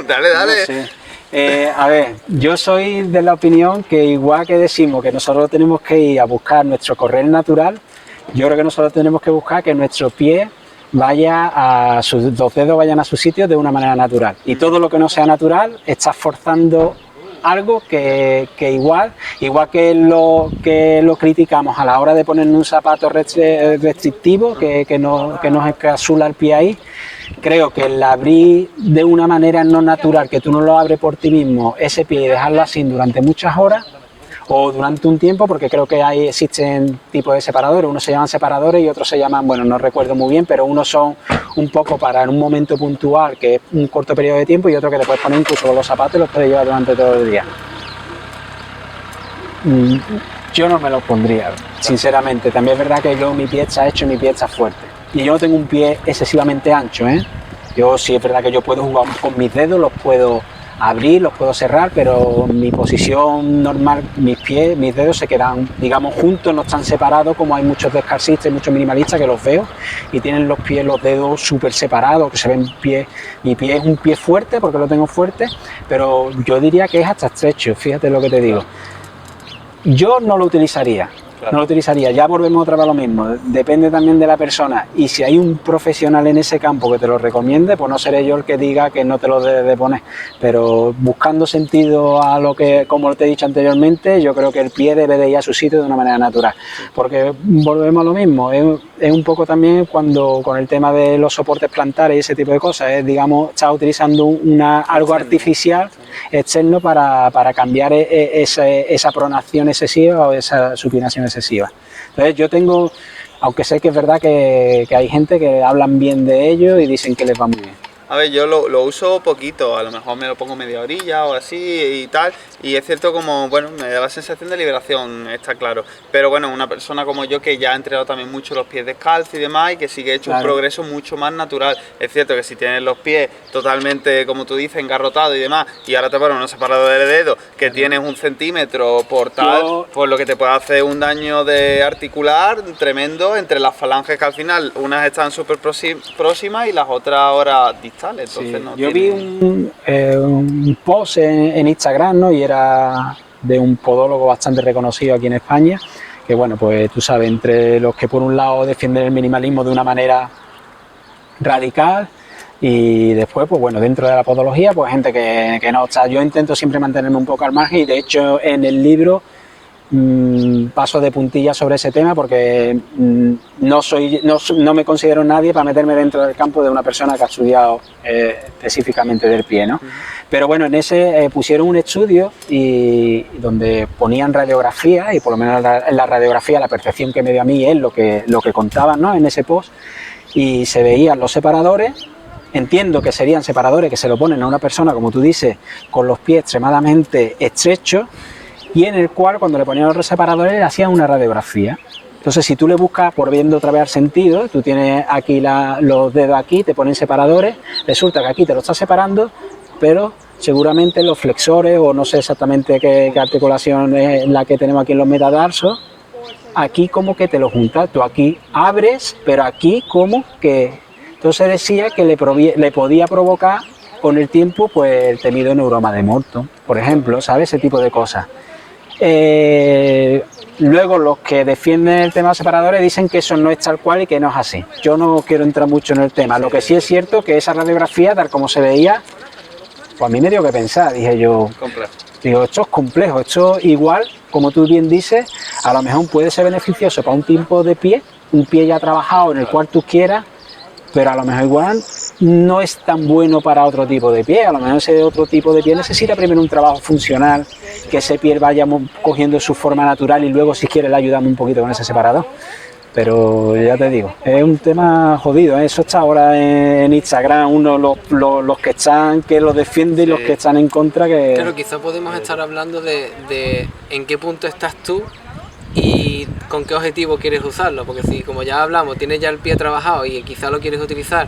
Dale, dale. No sé. A ver, yo soy de la opinión que igual que decimos que nosotros tenemos que ir a buscar nuestro correr natural, yo creo que nosotros tenemos que buscar que nuestro pie vaya a sus los dedos vayan a su sitio de una manera natural. Y todo lo que no sea natural está forzando algo que igual que lo criticamos a la hora de ponernos un zapato restrictivo que nos encapsula el pie ahí. Creo que el abrir de una manera no natural, que tú no lo abres por ti mismo, ese pie y dejarlo así durante muchas horas o durante un tiempo, porque creo que ahí existen tipos de separadores, unos se llaman separadores y otros se llaman, bueno, no recuerdo muy bien, pero unos son un poco para en un momento puntual, que es un corto periodo de tiempo, y otro que te puedes poner incluso con los zapatos y los puedes llevar durante todo el día. Yo no me los pondría, sinceramente. También es verdad que mi pie está hecho y mi pie está fuerte. Y yo no tengo un pie excesivamente ancho, ¿eh? Yo sí es verdad que yo puedo jugar con mis dedos, los puedo abrir, los puedo cerrar, pero mi posición normal, mis dedos se quedan, digamos, juntos, no están separados, como hay muchos descalcistas y muchos minimalistas que los veo y tienen los dedos súper separados, que se ven pies. Mi pie es un pie fuerte porque lo tengo fuerte, pero yo diría que es hasta estrecho, fíjate lo que te digo. Yo no lo utilizaría. No lo utilizaría, ya volvemos otra vez a lo mismo, depende también de la persona, y si hay un profesional en ese campo que te lo recomiende, pues no seré yo el que diga que no te lo debes de poner, pero buscando sentido a lo que, como te he dicho anteriormente, yo creo que el pie debe de ir a su sitio de una manera natural, porque volvemos a lo mismo, es un poco también cuando con el tema de los soportes plantares y ese tipo de cosas, digamos, estás utilizando algo artificial externo para cambiar esa pronación excesiva o esa supinación excesiva. Entonces yo tengo, aunque sé que es verdad que hay gente que hablan bien de ello y dicen que les va muy bien. A ver, yo lo uso poquito, a lo mejor me lo pongo media orilla o así y tal, y es cierto como, bueno, me da la sensación de liberación, está claro, pero bueno, una persona como yo que ya ha entrenado también mucho los pies descalzos y demás y que sí que ha hecho un progreso mucho más natural, es cierto que si tienes los pies totalmente, como tú dices, engarrotados y demás, y ahora te pones unos separadores de dedos que tienes 1 centímetro por tal, pues lo que te puede hacer un daño de articular tremendo entre las falanges que al final unas están súper próximas y las otras ahora distantes. Entonces, sí, no yo tiene... vi un post en Instagram, ¿no? Y era de un podólogo bastante reconocido aquí en España, que bueno, pues tú sabes, entre los que por un lado defienden el minimalismo de una manera radical y después, pues bueno, dentro de la podología, pues gente que no, o sea, yo intento siempre mantenerme un poco al margen y de hecho en el libro paso de puntilla sobre ese tema porque no me considero nadie para meterme dentro del campo de una persona que ha estudiado específicamente del pie, ¿no? Pero bueno, en ese pusieron un estudio y donde ponían radiografía y por lo menos en la radiografía la percepción que me dio a mí es lo que contaban, ¿no? En ese post y se veían los separadores. Entiendo que serían separadores que se lo ponen a una persona, como tú dices, con los pies extremadamente estrechos y en el cual cuando le ponían los separadores le hacían una radiografía. Entonces si tú le buscas, por viendo otra vez al sentido, tú tienes aquí los dedos aquí, te ponen separadores, resulta que aquí te lo estás separando, pero seguramente los flexores o no sé exactamente qué articulación es la que tenemos aquí en los metatarsos, aquí como que te lo juntas, tú aquí abres, pero aquí como que... Entonces decía que le podía provocar con el tiempo pues el temido neuroma de Morton, por ejemplo, ¿sabes? Ese tipo de cosas. Luego los que defienden el tema de separadores dicen que eso no es tal cual y que no es así. Yo no quiero entrar mucho en el tema. Lo que sí es cierto que esa radiografía, tal como se veía, pues a mí me dio que pensar. Dije yo, digo, esto es complejo, esto igual, como tú bien dices, a lo mejor puede ser beneficioso para un tipo de pie, un pie ya trabajado en el cual tú quieras, pero a lo mejor igual no es tan bueno para otro tipo de pie. A lo mejor ese otro tipo de pie necesita primero un trabajo funcional, que ese pie vaya cogiendo su forma natural y luego si quiere le ayudamos un poquito con ese separador. Pero ya te digo, es un tema jodido, ¿eh? Eso está ahora en Instagram, los que están, que lo defienden y los que están en contra. Que... Claro, quizá podemos estar hablando de en qué punto estás tú y con qué objetivo quieres usarlo, porque si, como ya hablamos, tienes ya el pie trabajado y quizá lo quieres utilizar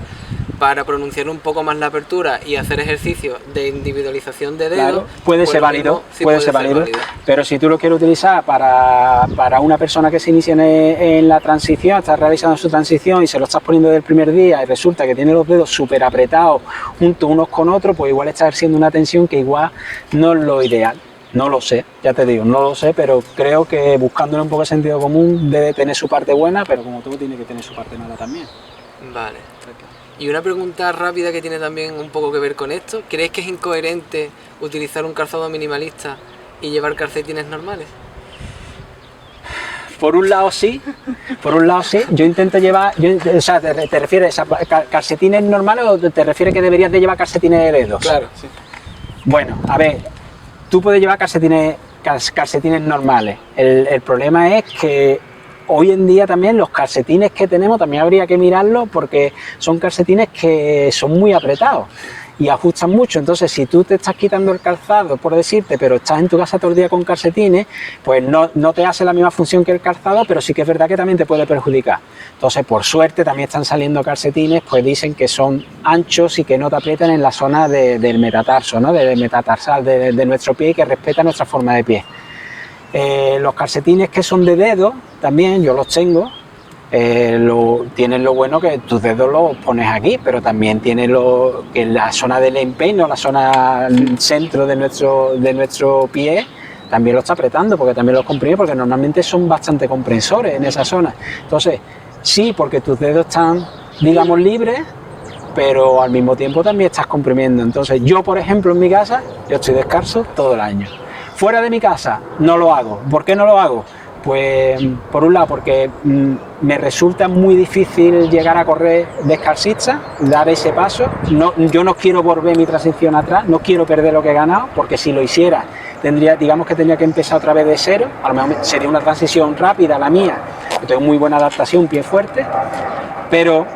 para pronunciar un poco más la apertura y hacer ejercicio de individualización de dedo, Claro, puede pues ser lo válido, mismo sí puede ser válido, pero si tú lo quieres utilizar para una persona que se inicia en la transición, está realizando su transición y se lo estás poniendo del primer día y resulta que tiene los dedos súper apretados juntos unos con otros, pues igual está ejerciendo una tensión que igual no es lo ideal. No lo sé, ya te digo, no lo sé, pero creo que buscándole un poco de sentido común debe tener su parte buena, pero como todo tiene que tener su parte mala también. Vale. Y una pregunta rápida que tiene también un poco que ver con esto. ¿Crees que es incoherente utilizar un calzado minimalista y llevar calcetines normales? Por un lado sí, yo intento llevar, o sea, ¿te refieres a calcetines normales o te refieres que deberías de llevar calcetines de dedos? Claro, sí. Bueno, a ver, tú puedes llevar calcetines normales, el problema es que hoy en día también los calcetines que tenemos también habría que mirarlos porque son calcetines que son muy apretados y ajustan mucho, entonces si tú te estás quitando el calzado, por decirte, pero estás en tu casa todo el día con calcetines, pues no te hace la misma función que el calzado, pero sí que es verdad que también te puede perjudicar. Entonces, por suerte, también están saliendo calcetines, pues dicen que son anchos y que no te aprietan en la zona del metatarso, ¿no? Del metatarsal de nuestro pie y que respeta nuestra forma de pie. Los calcetines que son de dedo, también yo los tengo, tienen lo bueno que tus dedos los pones aquí, pero también tienen que en la zona del empeine, la zona centro de nuestro pie, también lo está apretando porque también los comprime, porque normalmente son bastante comprensores en esa zona. Entonces, sí, porque tus dedos están, digamos, libres, pero al mismo tiempo también estás comprimiendo. Entonces, yo, por ejemplo, en mi casa, yo estoy descalzo todo el año. Fuera de mi casa no lo hago. ¿Por qué no lo hago? Pues por un lado porque me resulta muy difícil llegar a correr descalcista, dar ese paso. Yo no quiero volver mi transición atrás, no quiero perder lo que he ganado, porque si lo hiciera tendría que empezar otra vez de cero. A lo mejor sería una transición rápida la mía, yo tengo muy buena adaptación, un pie fuerte, pero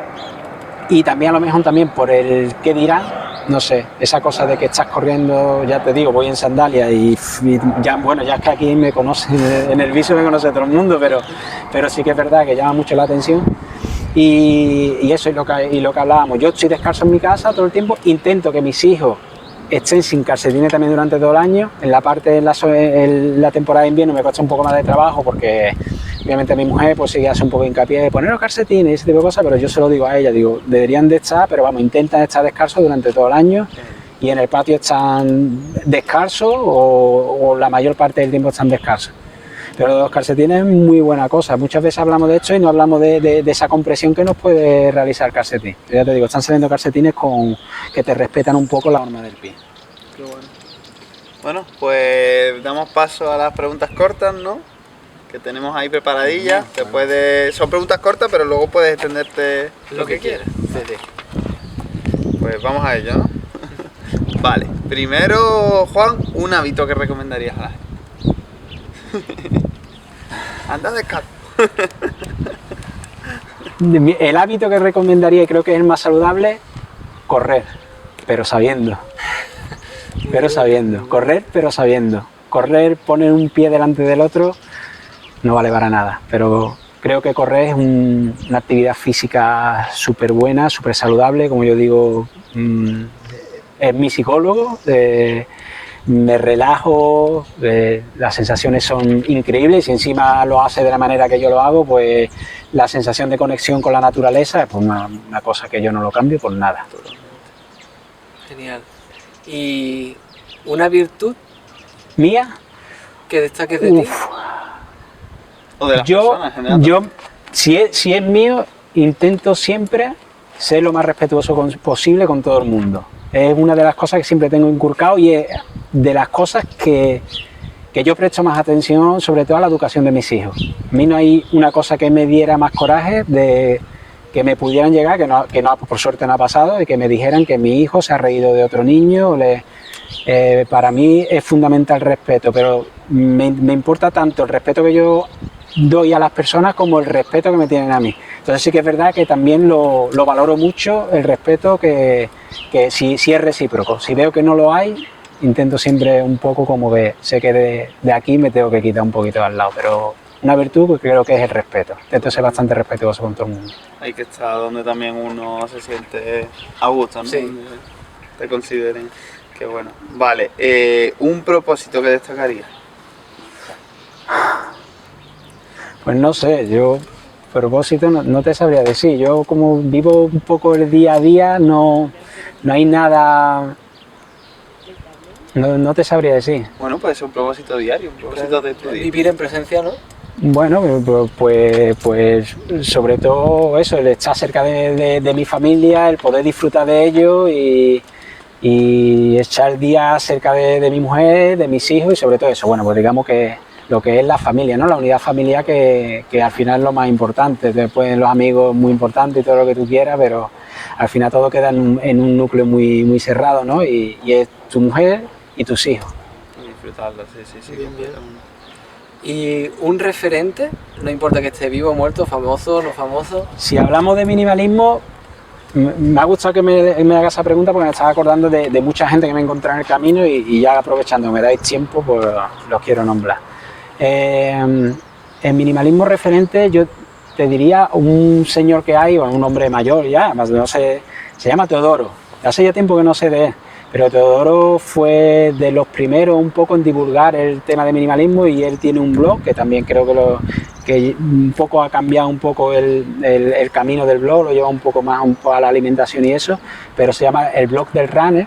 y también a lo mejor también por el qué dirán. No sé, esa cosa de que estás corriendo, ya te digo, voy en sandalias y ya, bueno, ya es que aquí me conocen, en el viso me conoce todo el mundo, pero sí que es verdad que llama mucho la atención y eso es lo que hablábamos. Yo estoy descalzo en mi casa todo el tiempo, intento que mis hijos estén sin calcetines también durante todo el año. En la parte de la temporada de invierno me cuesta un poco más de trabajo porque obviamente mi mujer pues sí hace un poco de hincapié de poner los calcetines y ese tipo de cosas, pero yo se lo digo a ella, digo, deberían de estar, pero vamos, intentan estar descalzos durante todo el año y en el patio están descalzos o la mayor parte del tiempo están descalzos. Pero los calcetines es muy buena cosa. Muchas veces hablamos de esto y no hablamos de esa compresión que nos puede realizar el calcetín. Ya te digo, están saliendo calcetines que te respetan un poco la forma del pie. Qué bueno. Bueno, pues damos paso a las preguntas cortas, ¿no? Que tenemos ahí preparadillas. Son preguntas cortas, pero luego puedes extenderte Lo que quieras. Sí. Pues vamos a ello, ¿no? Vale. Primero, Juan, un hábito que recomendarías a la gente. Anda descalzo. El hábito que recomendaría y creo que es el más saludable, correr, pero sabiendo. Correr, pero sabiendo. Correr, poner un pie delante del otro, no vale para nada, pero creo que correr es una actividad física súper buena, súper saludable, como yo digo, es mi psicólogo. Me relajo, las sensaciones son increíbles y encima lo hace de la manera que yo lo hago, pues la sensación de conexión con la naturaleza es pues una cosa que yo no lo cambio por nada. Genial. ¿Y una virtud ¿Mía? que destaques de ti? O de las personas en general. Yo, si es mío, intento siempre ser lo más respetuoso posible con todo el mundo. Es una de las cosas que siempre tengo inculcado y es de las cosas que yo presto más atención, sobre todo a la educación de mis hijos. A mí no hay una cosa que me diera más coraje de que me pudieran llegar, que no por suerte no ha pasado, y que me dijeran que mi hijo se ha reído de otro niño. Para mí es fundamental el respeto, pero me importa tanto el respeto que yo doy a las personas como el respeto que me tienen a mí. Entonces sí que es verdad que también lo valoro mucho, el respeto que si es recíproco. Si veo que no lo hay, intento siempre un poco como sé que de aquí me tengo que quitar un poquito al lado, pero una virtud que creo que es el respeto. Intento ser bastante respetuoso con todo el mundo. Hay que estar donde también uno se siente a gusto, ¿no? Sí. Donde te consideren. Qué bueno. Vale, un propósito que destacaría. Pues no sé, yo propósito no te sabría decir. Yo como vivo un poco el día a día, no hay nada, no te sabría decir. Bueno, puede ser un propósito diario, un propósito de tu día. Vivir en presencia, ¿no? Bueno, pues sobre todo eso, el estar cerca de mi familia, el poder disfrutar de ello y echar el día cerca de mi mujer, de mis hijos y sobre todo eso. Bueno, pues digamos que lo que es la familia, ¿no? La unidad familiar que al final es lo más importante. Después los amigos muy importantes y todo lo que tú quieras, pero al final todo queda en un núcleo muy cerrado, ¿no? Y es tu mujer y tus hijos. Y disfrutarlo, sí. Bien. Y un referente, no importa que esté vivo, muerto, famoso, no famoso. Si hablamos de minimalismo, me ha gustado que me hagas esa pregunta porque me estaba acordando de mucha gente que me he encontrado en el camino y ya aprovechando, me dais tiempo, pues los quiero nombrar. En minimalismo referente yo te diría un señor que hay, un hombre mayor ya, más no sé, se llama Teodoro. Hace ya tiempo que no sé de él, pero Teodoro fue de los primeros un poco en divulgar el tema de minimalismo y él tiene un blog que también creo que un poco ha cambiado un poco el camino del blog, lo lleva un poco más a la alimentación y eso, pero se llama el blog del runner.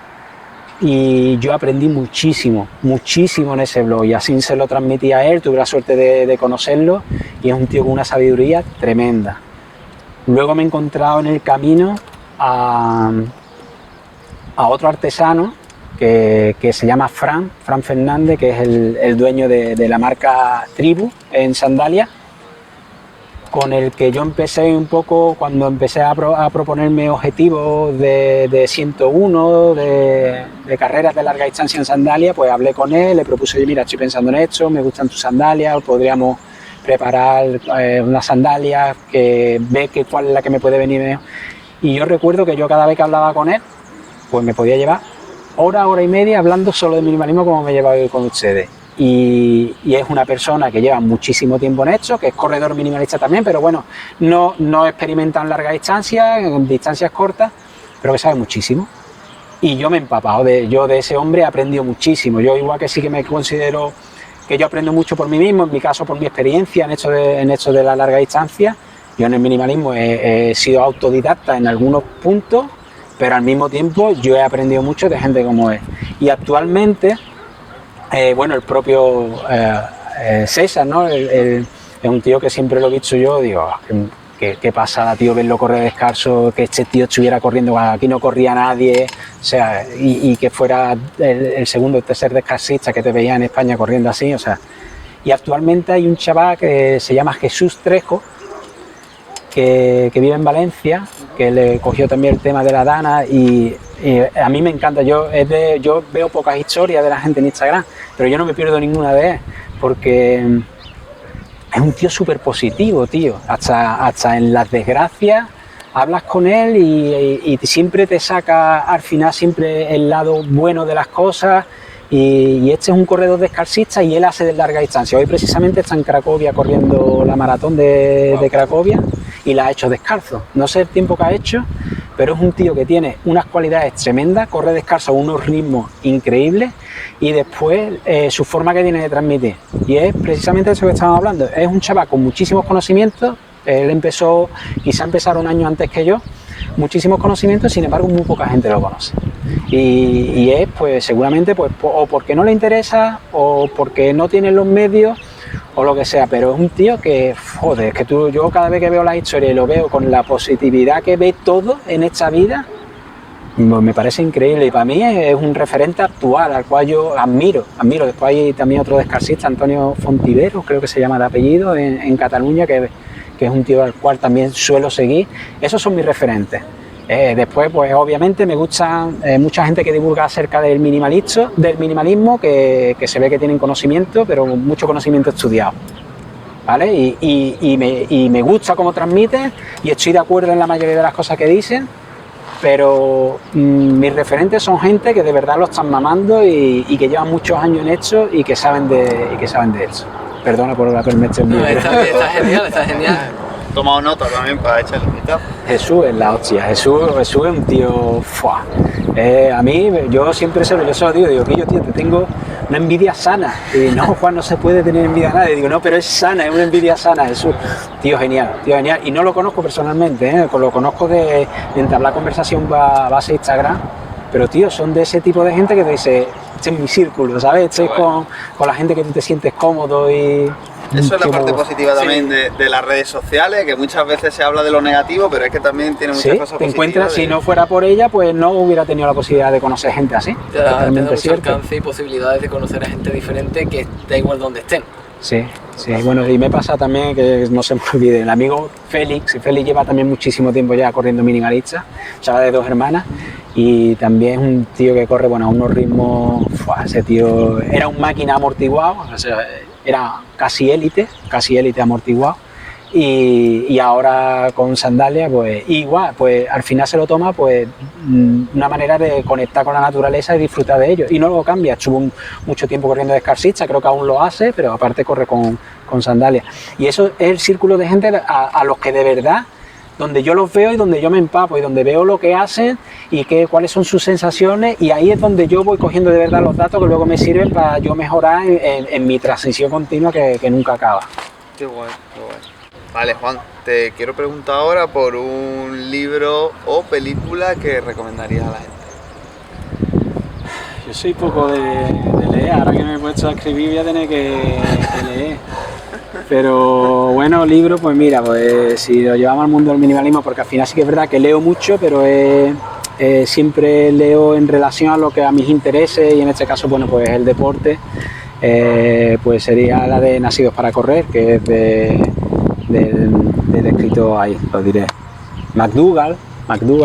Y yo aprendí muchísimo en ese blog y así se lo transmití a él, tuve la suerte de conocerlo y es un tío con una sabiduría tremenda. Luego me he encontrado en el camino a otro artesano que se llama Fran Fernández, que es el dueño de la marca Tribu en sandalias, con el que yo empecé un poco cuando empecé a proponerme objetivos de 101, de carreras de larga distancia en sandalias, pues hablé con él, le propuse, oye, mira, estoy pensando en esto, me gustan tus sandalias, podríamos preparar unas sandalias, que ve cuál es la que me puede venir mejor. Y yo recuerdo que yo cada vez que hablaba con él, pues me podía llevar hora y media hablando solo de minimalismo como me he llevado hoy con ustedes. Y es una persona que lleva muchísimo tiempo en esto, que es corredor minimalista también, pero bueno, no experimenta en larga distancia, en distancias cortas, pero que sabe muchísimo. Y yo me he empapado, yo de ese hombre he aprendido muchísimo. Yo igual que sí que me considero que yo aprendo mucho por mí mismo, en mi caso por mi experiencia en esto de la larga distancia. Yo en el minimalismo he sido autodidacta en algunos puntos, pero al mismo tiempo yo he aprendido mucho de gente como él. Y actualmente, bueno, el propio César, ¿no? Es un tío que siempre lo he visto yo, digo, qué pasada, tío, verlo correr descalzo, que este tío estuviera corriendo, aquí no corría nadie, o sea, y que fuera el segundo o tercer descalcista que te veía en España corriendo así, o sea. Y actualmente hay un chaval que se llama Jesús Trejo, que vive en Valencia, que le cogió también el tema de la Dana y a mí me encanta. Yo veo pocas historias de la gente en Instagram, pero yo no me pierdo ninguna de él, porque es un tío súper positivo, tío. Hasta en las desgracias hablas con él y siempre te saca al final siempre el lado bueno de las cosas. Y este es un corredor descalcista y él hace de larga distancia. Hoy precisamente está en Cracovia corriendo la maratón de Cracovia y la ha hecho descalzo. No sé el tiempo que ha hecho, pero es un tío que tiene unas cualidades tremendas, corre descalzo a unos ritmos increíbles y después su forma que tiene de transmitir. Y es precisamente eso que estábamos hablando. Es un chaval con muchísimos conocimientos. Él quizá empezar un año antes que yo, muchísimos conocimientos, sin embargo muy poca gente lo conoce. Y es pues seguramente pues, o porque no le interesa o porque no tiene los medios o lo que sea, pero es un tío que, joder, es que yo cada vez que veo la historia y lo veo con la positividad que ve todo en esta vida, pues me parece increíble y para mí es un referente actual al cual yo admiro. Después hay también otro descalcista, Antonio Fontiveros, creo que se llama de apellido, en Cataluña, que es un tío al cual también suelo seguir. Esos son mis referentes. Después, pues obviamente me gusta mucha gente que divulga acerca del minimalismo, que se ve que tienen conocimiento, pero mucho conocimiento estudiado, ¿vale? Y me gusta cómo transmiten y estoy de acuerdo en la mayoría de las cosas que dicen, pero mis referentes son gente que de verdad lo están mamando y que llevan muchos años en esto y que saben de eso. Perdona por haberme hecho No, está genial, está genial. He tomado nota también para echarle un vistazo. Jesús es la hostia, Jesús es un tío, ¡fua! A mí, yo siempre se lo digo que yo, tío, te tengo una envidia sana. Y no, Juan, no se puede tener envidia a nadie. Digo, no, pero es sana, es una envidia sana, Jesús. Tío genial. Y no lo conozco personalmente, lo conozco de entablar conversación base de Instagram. Pero, tío, son de ese tipo de gente que te dice, este es mi círculo, ¿sabes? Este es con la gente que tú te sientes cómodo y... Eso es la parte positiva también de las redes sociales, que muchas veces se habla de lo negativo, pero es que también tiene muchas cosas te positivas. Encuentras, si no fuera por ella, pues no hubiera tenido la posibilidad de conocer gente así. Te da Totalmente mucho cierto. alcance y posibilidades de conocer a gente diferente que da igual donde estén. Sí, bueno, y me pasa también que no se me olvide, el amigo Félix lleva también muchísimo tiempo ya corriendo minimalista, chaval de 2 hermanas, y también es un tío que corre, bueno, a unos ritmos, ese tío era un máquina amortiguado, o sea, era casi élite amortiguado, y ahora con sandalias, pues igual, pues al final se lo toma pues una manera de conectar con la naturaleza y disfrutar de ello, y no lo cambia. Estuvo mucho tiempo corriendo descalcista, creo que aún lo hace, pero aparte corre con sandalias, y eso es el círculo de gente a los que de verdad, donde yo los veo y donde yo me empapo y donde veo lo que hacen y cuáles son sus sensaciones, y ahí es donde yo voy cogiendo de verdad los datos que luego me sirven para yo mejorar en mi transición continua que nunca acaba. Qué guay, qué guay. Vale, Juan, te quiero preguntar ahora por un libro o película que recomendarías a la gente. Yo soy poco de leer, ahora que me he puesto a escribir voy a tener que leer. Pero bueno, libro, pues mira, pues si lo llevamos al mundo del minimalismo, porque al final sí que es verdad que leo mucho, pero siempre leo en relación a lo que a mis intereses, y en este caso, bueno, pues el deporte, pues sería la de Nacidos para Correr, que es del escrito, ahí lo diré,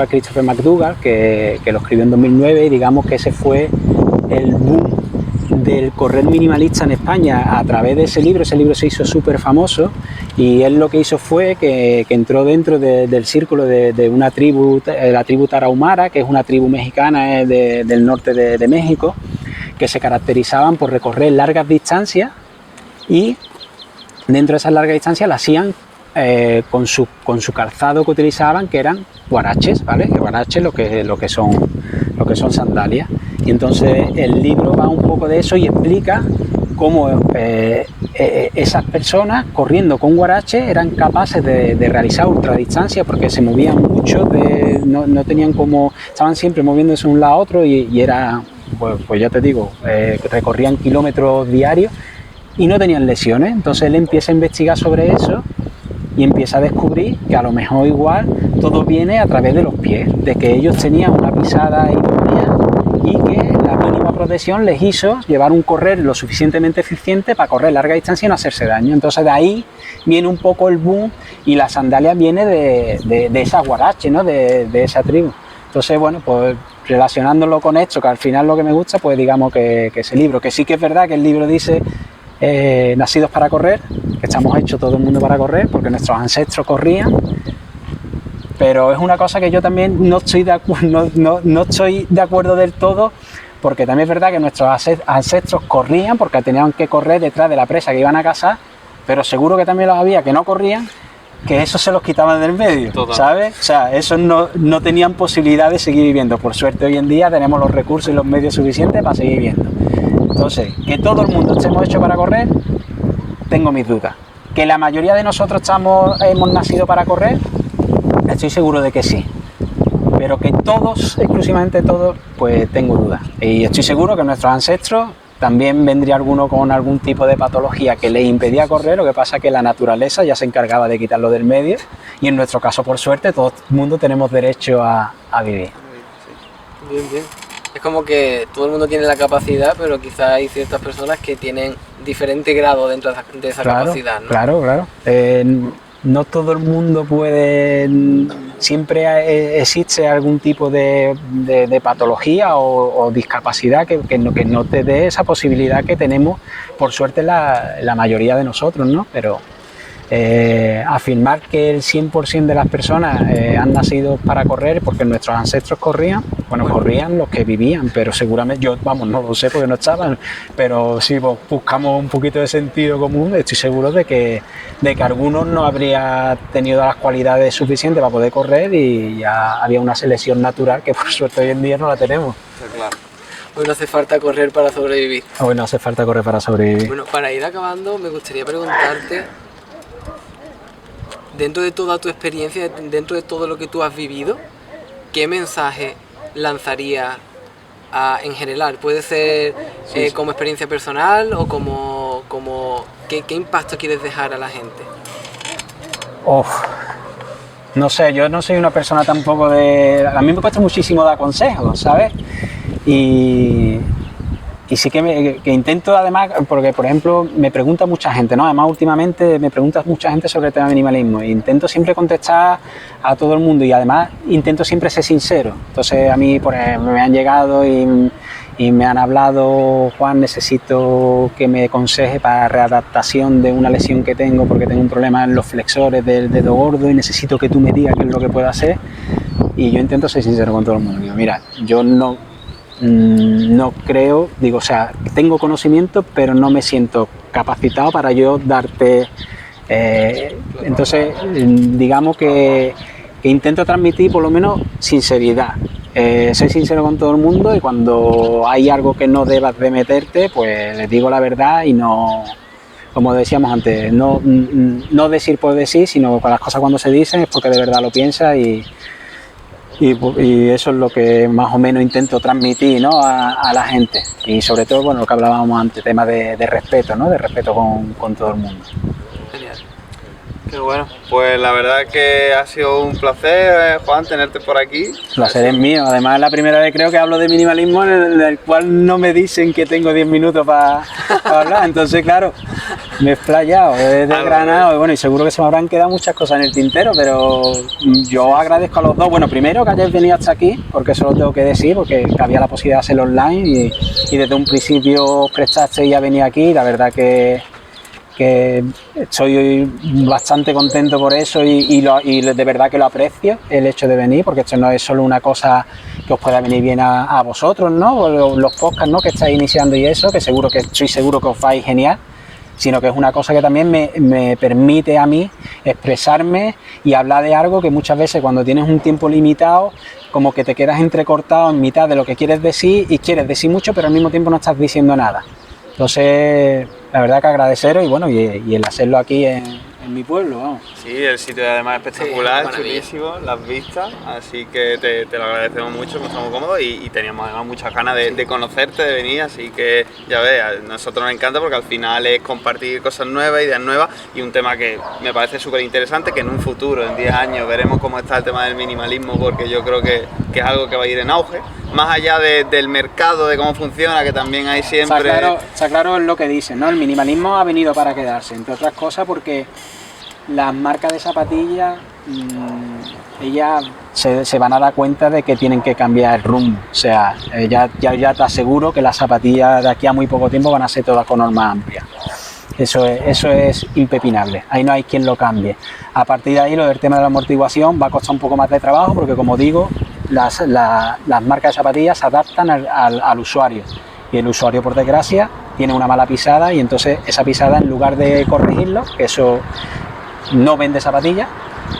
Christopher McDougall, que lo escribió en 2009, y digamos que ese fue el boom del correr minimalista en España a través de ese libro. Ese libro se hizo súper famoso, y él lo que hizo fue que entró dentro del círculo de una tribu, la tribu Tarahumara, que es una tribu mexicana del norte de México, que se caracterizaban por recorrer largas distancias, y dentro de esas largas distancias la hacían con su calzado que utilizaban, que eran guaraches, ¿vale? Que guaraches lo que son sandalias. Y entonces el libro va un poco de eso y explica cómo esas personas corriendo con guarache eran capaces de realizar ultradistancias, porque se movían mucho, no tenían como, estaban siempre moviéndose de un lado a otro, y era, pues ya te digo, recorrían kilómetros diarios y no tenían lesiones. Entonces él empieza a investigar sobre eso y empieza a descubrir que a lo mejor igual todo viene a través de los pies, de que ellos tenían una pisada idónea y que la mínima protección les hizo llevar un correr lo suficientemente eficiente para correr larga distancia y no hacerse daño. Entonces de ahí viene un poco el boom, y la sandalia viene de esa guarache, ¿no? de esa tribu. Entonces, bueno, pues relacionándolo con esto, que al final lo que me gusta, pues digamos que ese libro, que sí que es verdad que el libro dice nacidos para correr, que estamos hechos todo el mundo para correr, porque nuestros ancestros corrían, pero es una cosa que yo también no estoy de acuerdo del todo, porque también es verdad que nuestros ancestros corrían porque tenían que correr detrás de la presa que iban a cazar, pero seguro que también los había que no corrían, que eso se los quitaban del medio. Total. ¿Sabes? O sea, esos no tenían posibilidad de seguir viviendo. Por suerte hoy en día tenemos los recursos y los medios suficientes para seguir viviendo. Entonces, que todo el mundo estemos hechos para correr, tengo mis dudas. Que la mayoría de nosotros hemos nacido para correr, estoy seguro de que sí. Pero que todos, exclusivamente todos, pues tengo dudas. Y estoy seguro que nuestros ancestros también vendría alguno con algún tipo de patología que les impedía correr, lo que pasa es que la naturaleza ya se encargaba de quitarlo del medio, y en nuestro caso, por suerte, todo el mundo tenemos derecho a vivir. Bien, bien. Es como que todo el mundo tiene la capacidad, pero quizá hay ciertas personas que tienen diferente grado dentro de esa capacidad, ¿no? Claro. No todo el mundo puede, siempre existe algún tipo de patología o discapacidad que no te dé esa posibilidad que tenemos, por suerte, la mayoría de nosotros, ¿no? Pero afirmar que el 100% de las personas han nacido para correr porque nuestros ancestros corrían, Bueno, corrían los que vivían, pero seguramente, yo, vamos, no lo sé porque no estaban, pero si buscamos un poquito de sentido común, estoy seguro de que algunos no habría tenido las cualidades suficientes para poder correr y ya había una selección natural que por suerte hoy en día no la tenemos. Está claro. Hoy no hace falta correr para sobrevivir. Hoy no hace falta correr para sobrevivir. Bueno, para ir acabando, me gustaría preguntarte, dentro de toda tu experiencia, dentro de todo lo que tú has vivido, ¿qué mensaje lanzaría en general? Puede ser como experiencia personal o como ¿qué impacto quieres dejar a la gente? No sé, yo no soy una persona tampoco de... A mí me cuesta muchísimo dar consejos, ¿sabes? Y sí que intento, además, porque por ejemplo me pregunta mucha gente, ¿no? Además últimamente me pregunta mucha gente sobre el tema de minimalismo e intento siempre contestar a todo el mundo y además intento siempre ser sincero. Entonces a mí me han llegado y me han hablado: Juan, necesito que me aconseje para readaptación de una lesión que tengo porque tengo un problema en los flexores del dedo gordo y necesito que tú me digas qué es lo que puedo hacer. Y yo intento ser sincero con todo el mundo. Digo, mira, yo no creo, digo, o sea, tengo conocimiento, pero no me siento capacitado para yo darte... entonces, digamos que intento transmitir por lo menos sinceridad. Soy sincero con todo el mundo y cuando hay algo que no debas de meterte, pues les digo la verdad y no, como decíamos antes, no decir por decir, sino que las cosas cuando se dicen es porque de verdad lo piensas y eso es lo que más o menos intento transmitir, ¿no? a la gente y sobre todo, bueno, lo que hablábamos antes, tema de respeto, ¿no? De respeto con todo el mundo. Genial. Qué bueno. Pues la verdad que ha sido un placer, Juan, tenerte por aquí. El placer es mío. Además es la primera vez creo que hablo de minimalismo en el cual no me dicen que tengo 10 minutos para hablar. Entonces, claro, me he explayado, he desgranado y bueno, y seguro que se me habrán quedado muchas cosas en el tintero, pero yo agradezco a los dos. Bueno, primero que hayáis venido hasta aquí, porque eso lo tengo que decir, porque había la posibilidad de hacerlo online y desde un principio os prestasteis a venir aquí. La verdad que estoy bastante contento por eso y de verdad que lo aprecio el hecho de venir, porque esto no es solo una cosa que os pueda venir bien a vosotros, ¿no? Los podcasts, ¿no? Que estáis iniciando y eso, que estoy seguro que os vais genial, sino que es una cosa que también me permite a mí expresarme y hablar de algo que muchas veces cuando tienes un tiempo limitado como que te quedas entrecortado en mitad de lo que quieres decir y quieres decir mucho pero al mismo tiempo no estás diciendo nada. Entonces, la verdad que agradeceros y bueno, y el hacerlo aquí en mi pueblo, vamos. Sí, el sitio además es espectacular, Sí, chulísimo, las vistas, así que te lo agradecemos mucho, nos estamos cómodos y teníamos además muchas ganas de conocerte, de venir, así que ya ves, a nosotros nos encanta porque al final es compartir cosas nuevas, ideas nuevas y un tema que me parece súper interesante, que en un futuro, en 10 años, veremos cómo está el tema del minimalismo porque yo creo que es algo que va a ir en auge, más allá del mercado, de cómo funciona, que también hay siempre... Está claro lo que dicen, ¿no? El minimalismo ha venido para quedarse, entre otras cosas porque las marcas de zapatillas, ellas se van a dar cuenta de que tienen que cambiar el rumbo. O sea, ya te aseguro que las zapatillas de aquí a muy poco tiempo van a ser todas con normas amplias. Eso es impepinable, ahí no hay quien lo cambie. A partir de ahí, lo del tema de la amortiguación va a costar un poco más de trabajo porque, como digo, las marcas de zapatillas se adaptan al usuario. Y el usuario, por desgracia, tiene una mala pisada y entonces esa pisada, en lugar de corregirlo, que eso no vende zapatillas,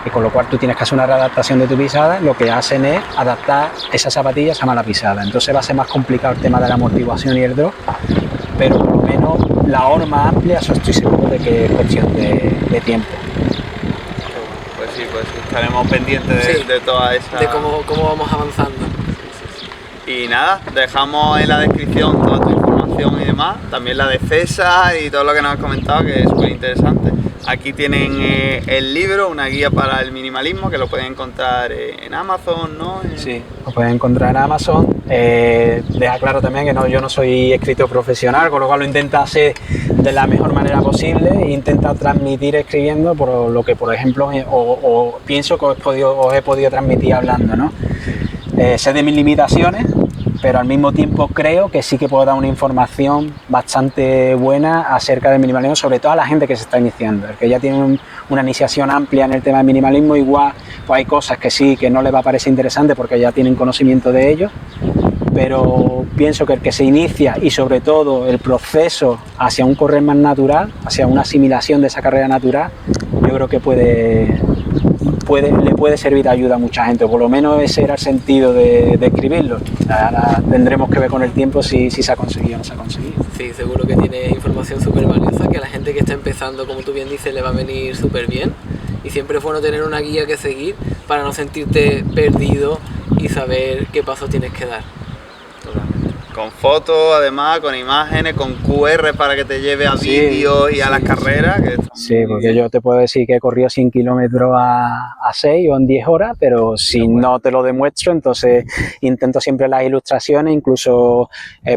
y con lo cual tú tienes que hacer una readaptación de tu pisada, lo que hacen es adaptar esas zapatillas a mala pisada. Entonces va a ser más complicado el tema de la amortiguación y el drop, pero por lo menos la horma amplia, eso estoy seguro de que es cuestión de tiempo. Pues sí, estaremos pendientes de toda esa... De cómo vamos avanzando. Y nada, dejamos en la descripción toda tu información y demás, también la de César y todo lo que nos has comentado, que es súper interesante. Aquí tienen el libro, una guía para el minimalismo, que lo pueden encontrar en Amazon, ¿no? Sí, lo pueden encontrar en Amazon. Deja claro también que yo no soy escritor profesional, con lo cual lo intento hacer de la mejor manera posible e intento transmitir escribiendo por lo que, por ejemplo, o pienso que os he podido transmitir hablando, ¿no? Sé de mis limitaciones, pero al mismo tiempo creo que sí que puedo dar una información bastante buena acerca del minimalismo, sobre todo a la gente que se está iniciando, el que ya tiene una iniciación amplia en el tema del minimalismo. Igual pues hay cosas que sí, que no les va a parecer interesante porque ya tienen conocimiento de ello, pero pienso que el que se inicia y sobre todo el proceso hacia un correr más natural, hacia una asimilación de esa carrera natural, yo creo que le puede servir de ayuda a mucha gente, o por lo menos ese era el sentido de escribirlo. Ahora tendremos que ver con el tiempo si se ha conseguido o no se ha conseguido. Sí, seguro que tiene información súper valiosa, que a la gente que está empezando, como tú bien dices, le va a venir súper bien. Y siempre es bueno tener una guía que seguir para no sentirte perdido y saber qué pasos tienes que dar. Con fotos, además, con imágenes, con QR para que te lleve a Sí, vídeos y a sí, las carreras. Que Sí, porque yo te puedo decir que he corrido 100 kilómetros a 6 o en 10 horas, pero si no te lo demuestro, entonces intento siempre las ilustraciones, incluso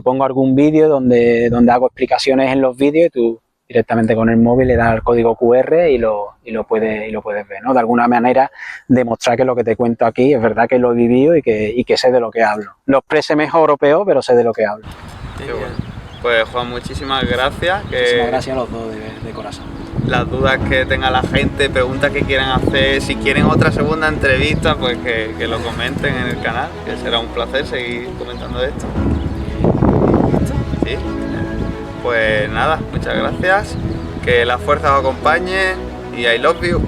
pongo algún vídeo donde hago explicaciones en los vídeos y tú directamente con el móvil le das el código QR y lo puedes ver, ¿no? De alguna manera demostrar que lo que te cuento aquí es verdad que lo he vivido y que sé de lo que hablo. Lo exprese mejor o peor, pero sé de lo que hablo. Qué bueno. Pues Juan, muchísimas gracias. Muchísimas gracias a los dos de corazón. Las dudas que tenga la gente, preguntas que quieran hacer, si quieren otra segunda entrevista, pues que lo comenten en el canal, que será un placer seguir comentando esto. ¿Sí? Pues nada, muchas gracias, que la fuerza os acompañe y I love you.